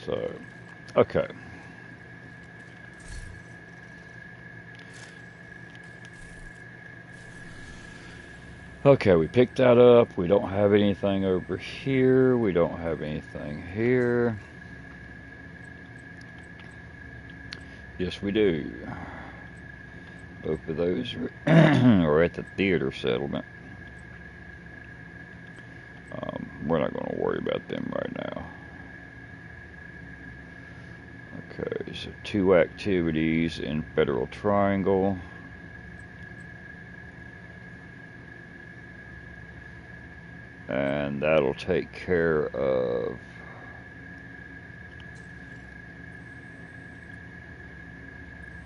So, okay. Okay, we picked that up. We don't have anything over here. We don't have anything here. Yes, we do. Both of those are at the theater settlement. We're not going to worry about them right now. Okay, so 2 activities in Federal Triangle. And that'll take care of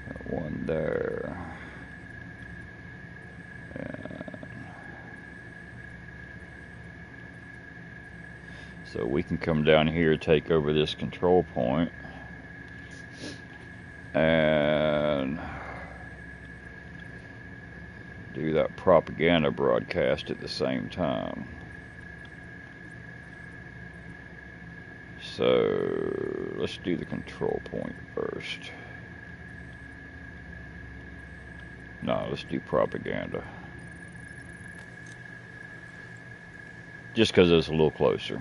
that one there. And so we can come down here, take over this control point, and do that propaganda broadcast at the same time. So let's do the control point first. No, let's do propaganda. Just because it's a little closer.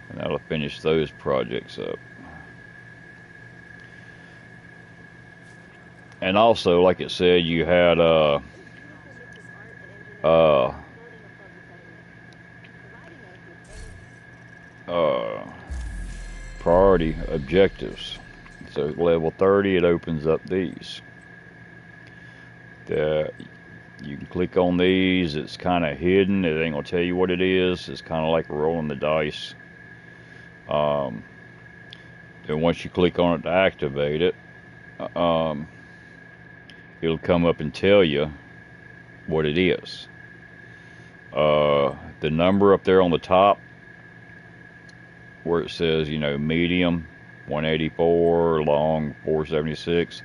And that'll finish those projects up. And also, like it said, you had priority objectives. So level 30, it opens up these. You can click on these. It's kind of hidden. It ain't gonna tell you what it is. It's kind of like rolling the dice. Then once you click on it to activate it, it'll come up and tell you what it is. The number up there on the top, where it says, you know, medium 184, long 476,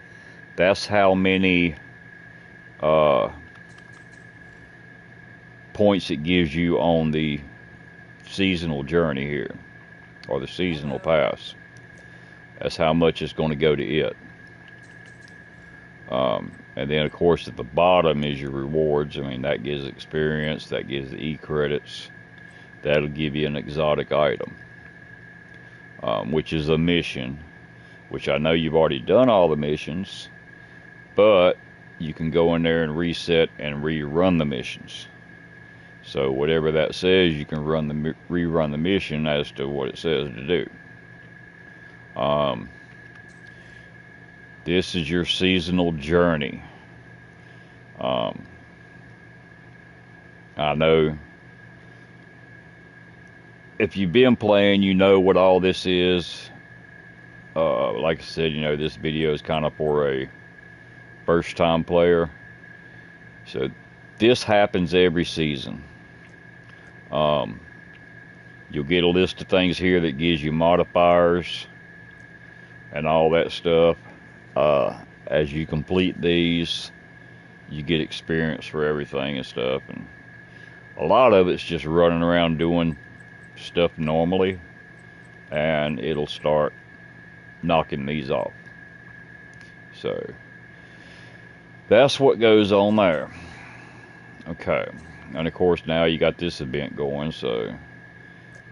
that's how many points it gives you on the seasonal journey here, or the seasonal pass. That's how much it's going to go to it. And then, of course, at the bottom is your rewards. I mean, that gives experience, that gives the E-credits. That'll give you an exotic item, which is a mission, which I know you've already done all the missions, but you can go in there and reset and rerun the missions. So whatever that says, you can rerun the mission as to what it says to do. This is your seasonal journey. I know if you've been playing, you know what all this is. Like I said, you know, this video is kind of for a first-time player. So this happens every season. You'll get a list of things here that gives you modifiers and all that stuff. As you complete these, you get experience for everything and stuff, and a lot of it's just running around doing stuff normally, and it'll start knocking these off. So that's what goes on there. Okay, and of course now you got this event going, so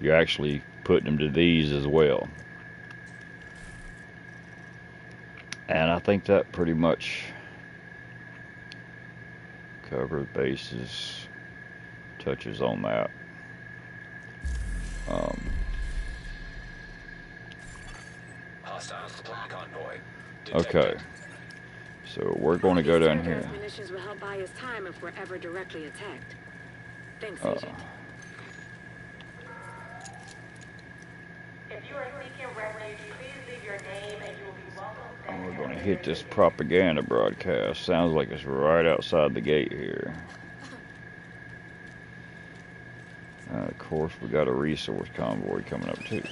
you're actually putting them to these as well. And I think that pretty much covers bases, touches on that. Hostile supply convoy. Okay, so we're going to go down here. Munitions will help buy us time if we're ever directly attacked. Thanks, Agent. If you are seeking refuge, please leave your name and you will be welcome back. And we're going to hit this propaganda broadcast. Sounds like it's right outside the gate here. Of course, we got a resource convoy coming up too.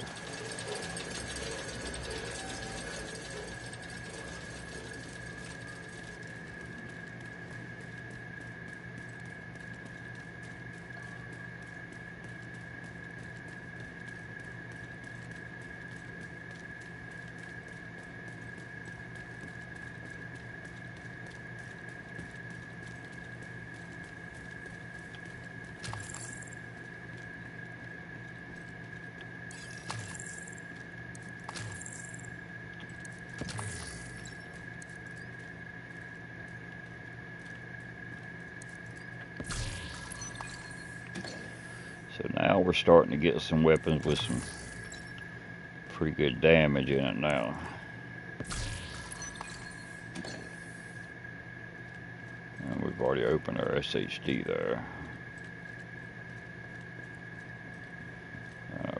So now we're starting to get some weapons with some pretty good damage in it now. And we've already opened our SHD there.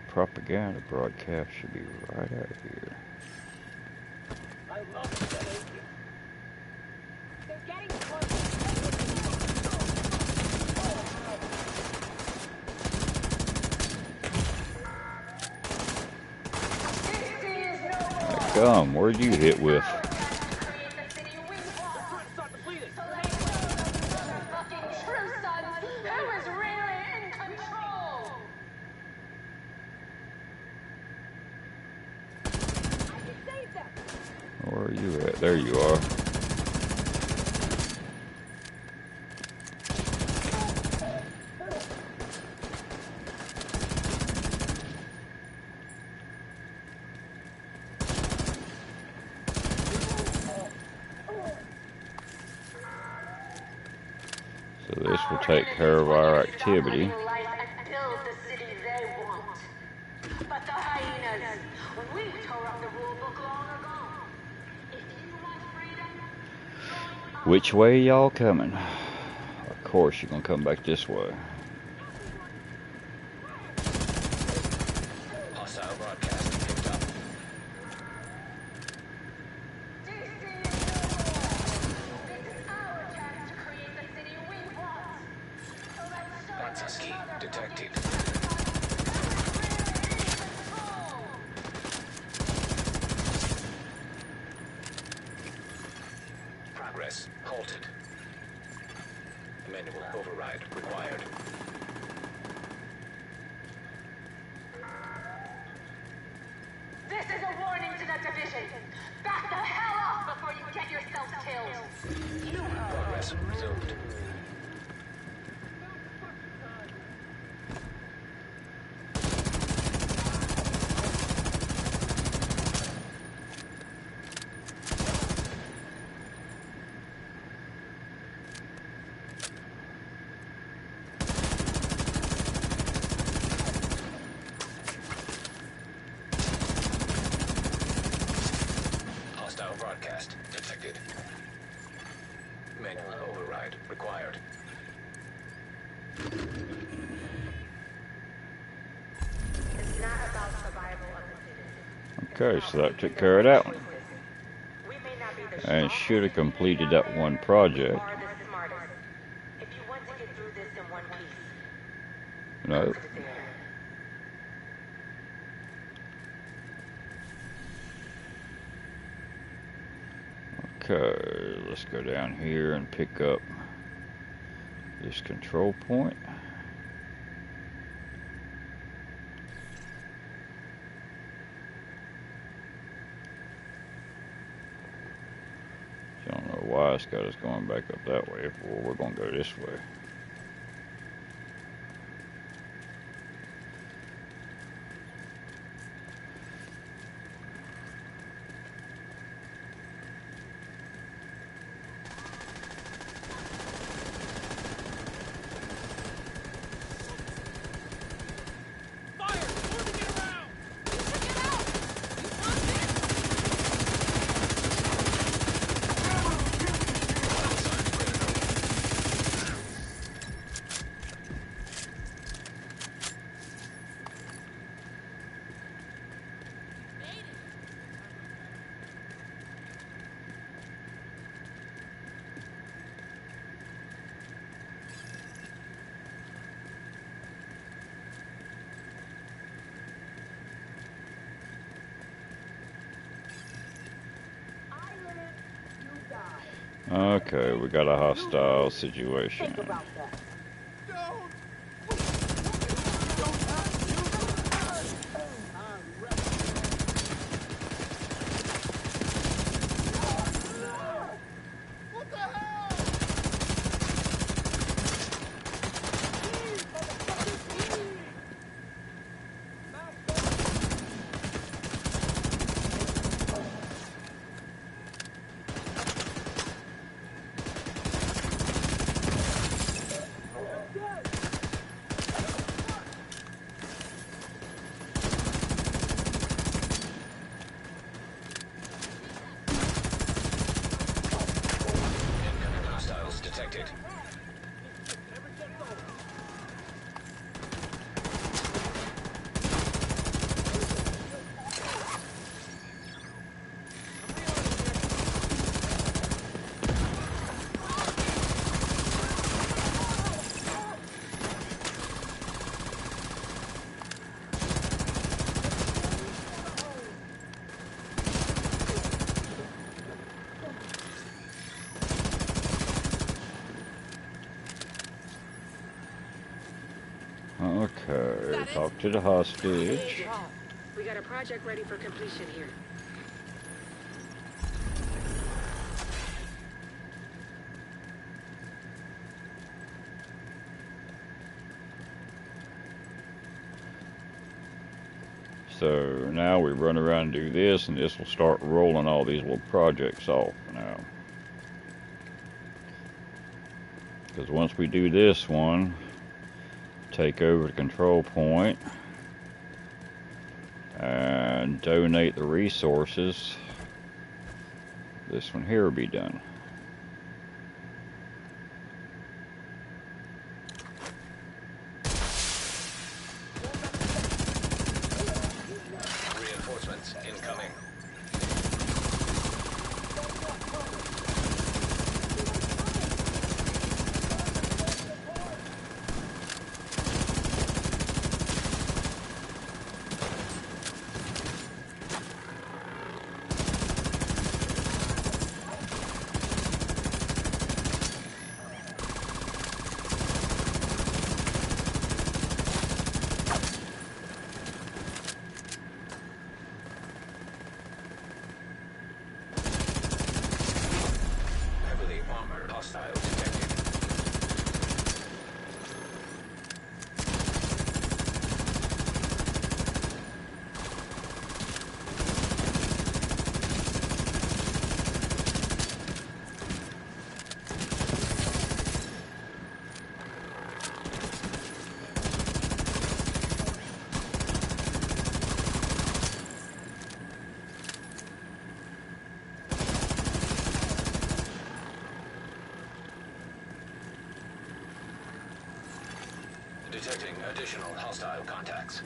Propaganda broadcast should be right out here. I love that. They're getting close. Gum, where'd you hit with? Where are you at? There you are. So this will take care of our activity. But the hyenas, we tore up the rule book long ago. If you want freedom, join us. Which way y'all coming? Of course you're gonna come back this way. Hostile broadcast picked up. Panzerski detected. Progress halted. Manual override required. This is a warning to the division. Back the hell off before you get yourself killed. Progress resumed. Hostile broadcast detected. Manual override required. It's not about survival of the fittest. Okay, so that took care of that one. We may not be the And should have completed that one project. or the smartest. If you want to get through this in one piece, No. go to the theater. Okay, let's go down here and pick up this control point. I don't know why it's got us going back up that way. Well, we're going to go this way. Fire! Before they get around! Check it out! You want this? Okay, we got a hostile situation. Incoming hostiles detected. Okay, talk to the hostage. Agent, we got a project ready for completion here. So now we run around and do this, and this will start rolling all these little projects off now. Because once we do this one, take over the control point and donate the resources, this one here will be done. Reinforcements incoming. Heavily armored hostile detected. Detecting additional hostile contacts.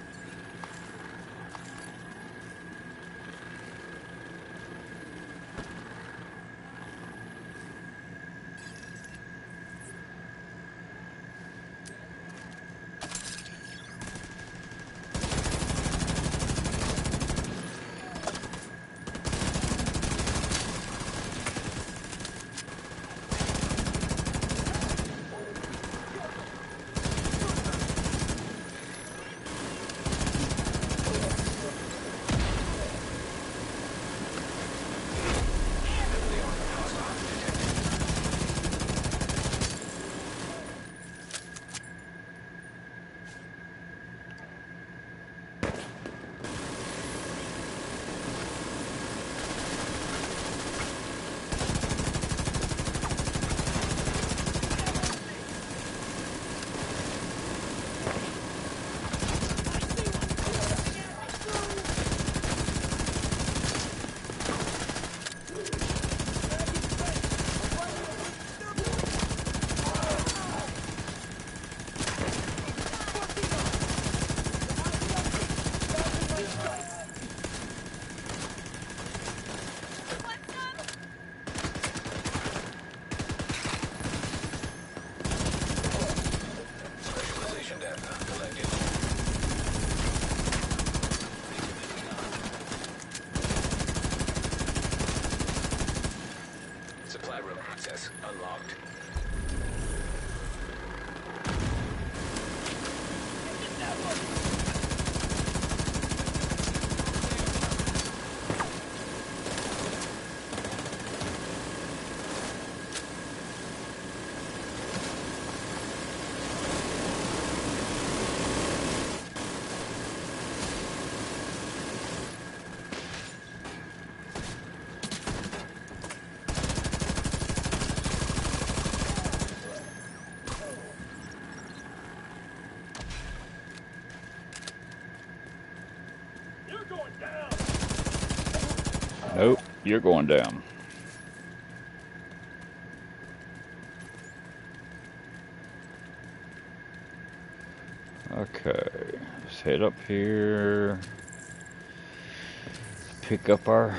Supply room access unlocked. Nope, you're going down. Okay, let's head up here. Pick up our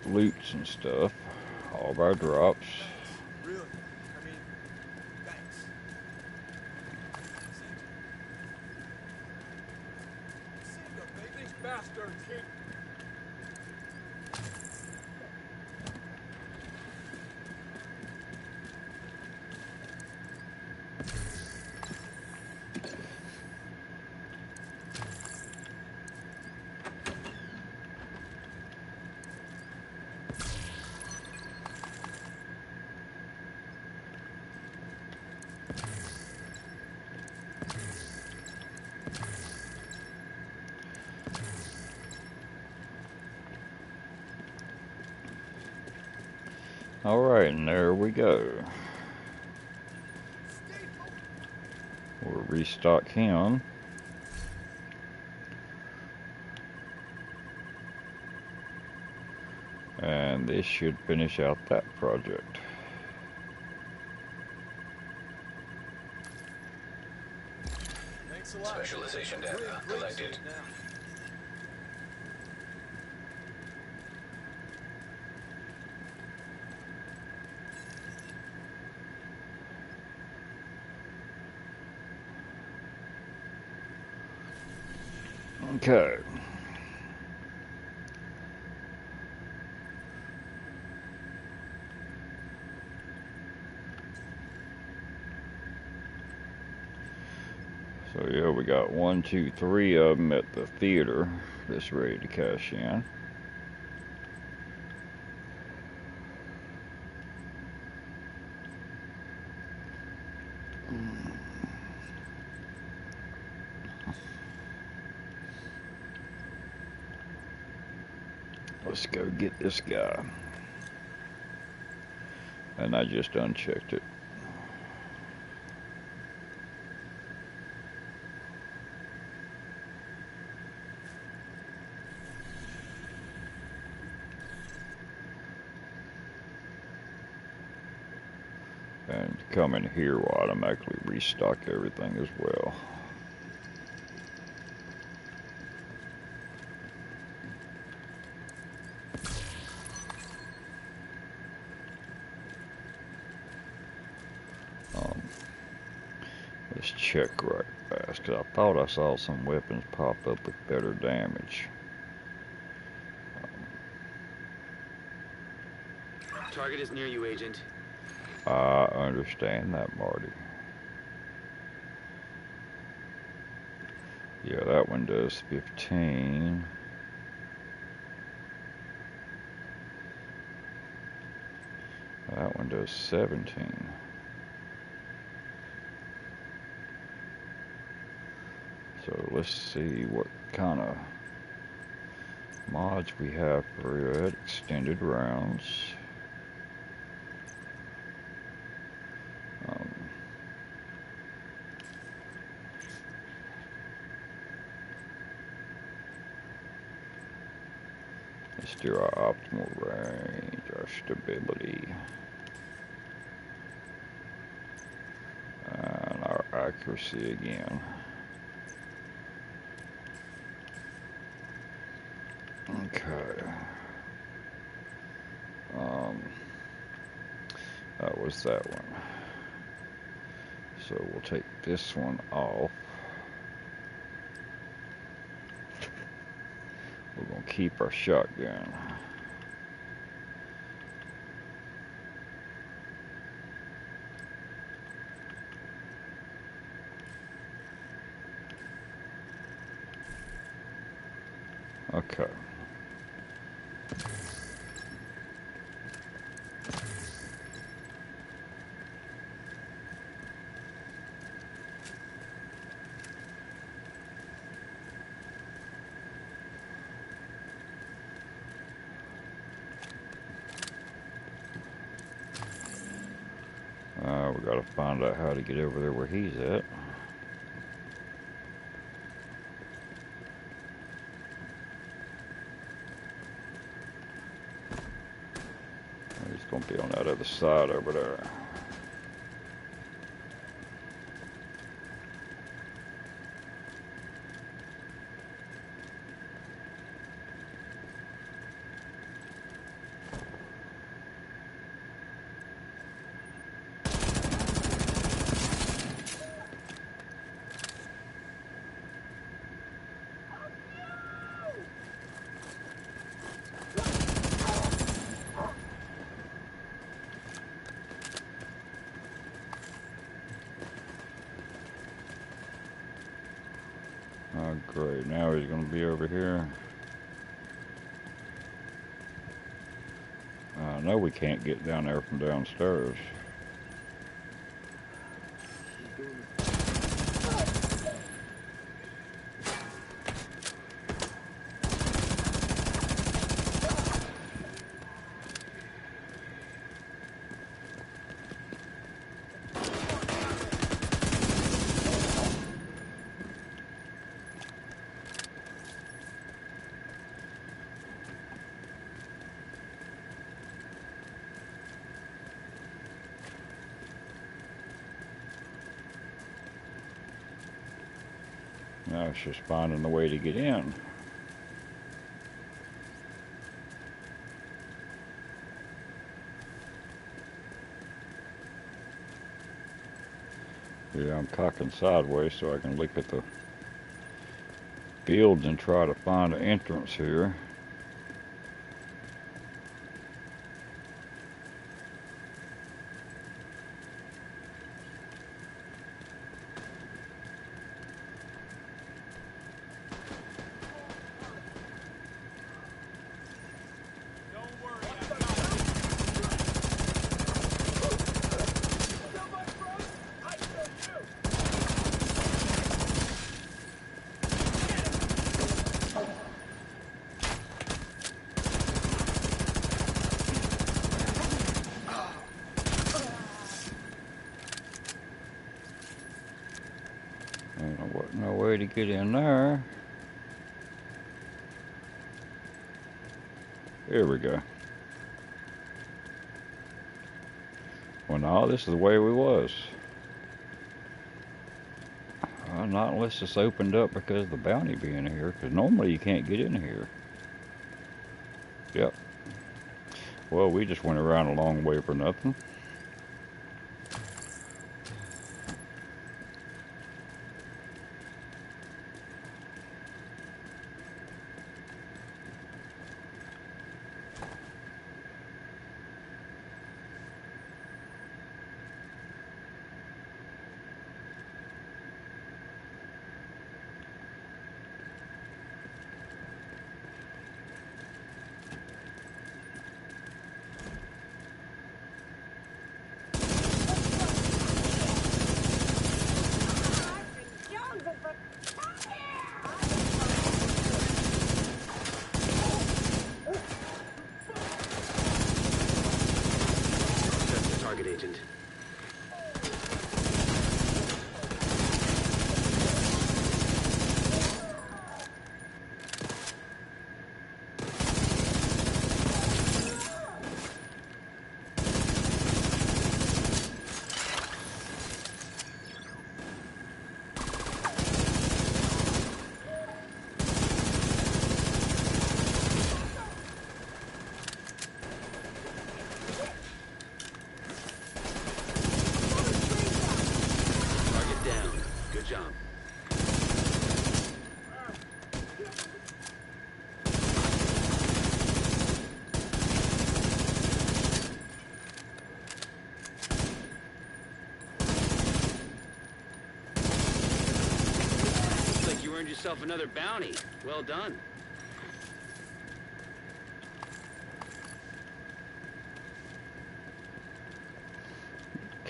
loots and stuff. All of our drops. Really? I mean, thanks. Singa, baby. These bastards hit. Alright, and there we go. We'll restock him. And this should finish out that project. Thanks a lot. Specialization data We're in great collected. shape now. Okay. So yeah, we got 1, 2, 3 of them at the theater that's ready to cash in. Let's go get this guy. And I just unchecked it. And come in here will automatically restock everything as well. Let's check right fast, because I thought I saw some weapons pop up with better damage. Target is near you, Agent. I understand that, Marty. Yeah, that one does 15. That one does 17. So let's see what kind of mods we have for it. Extended rounds. Let's do our optimal range, our stability, and our accuracy again. Okay. That was that one. So we'll take this one off. We're gonna keep our shotgun. Okay. We gotta find out how to get over there where he's at. He's gonna be on that other side over there. Oh, great. Now he's going to be over here. I know we can't get down there from downstairs. Now it's just finding the way to get in. Yeah, I'm cocking sideways so I can look at the fields and try to find an entrance here. No way to get in there. Here we go. Well, no, this is the way we was. Not unless it's opened up because of the bounty being here, because normally you can't get in here. Yep. Well, we just went around a long way for nothing. Agent. Yourself another bounty. Well done.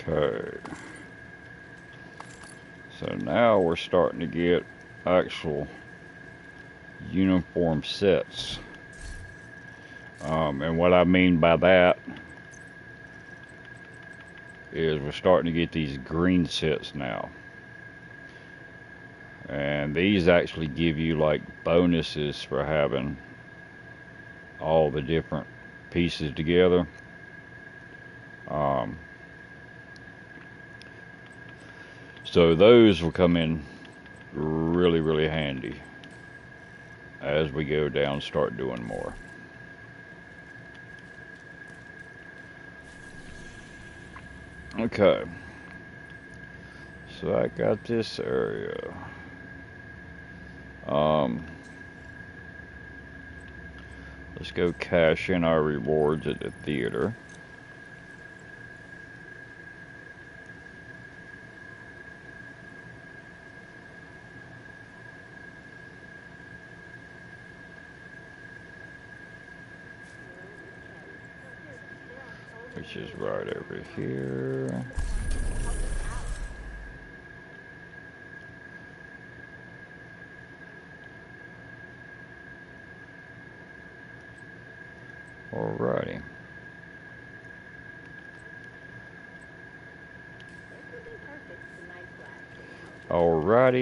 Okay. So now we're starting to get actual uniform sets. And what I mean by that is we're starting to get these green sets now. And these actually give you like bonuses for having all the different pieces together. So those will come in really, really handy as we go down and start doing more. Okay. So I got this area. Let's go cash in our rewards at the theater. Which is right over here. Alrighty.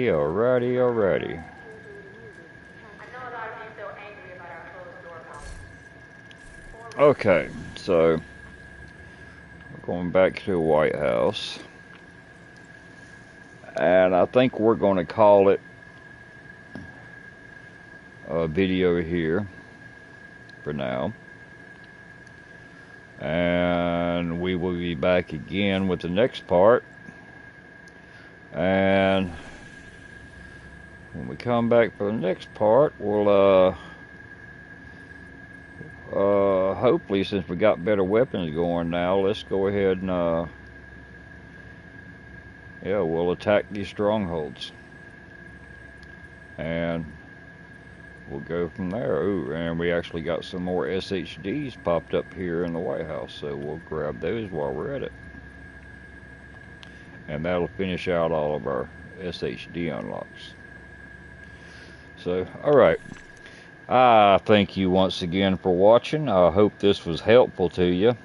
Alrighty. I know a lot of you feel angry about our closed door policy. Okay, so we're going back to the White House. And I think we're going to call it a video here for now. And we will be back again with the next part. And when we come back for the next part, we'll hopefully, since we got better weapons going now, let's go ahead and we'll attack these strongholds. And we'll go from there. Ooh, and we actually got some more SHDs popped up here in the White House, so we'll grab those while we're at it. And that'll finish out all of our SHD unlocks. So, alright. I thank you once again for watching. I hope this was helpful to you.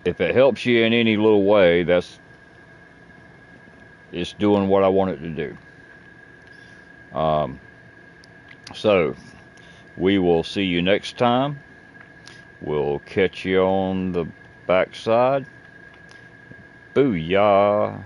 If it helps you in any little way, it's doing what I want it to do. So, we will see you next time. We'll catch you on the backside. Booyah!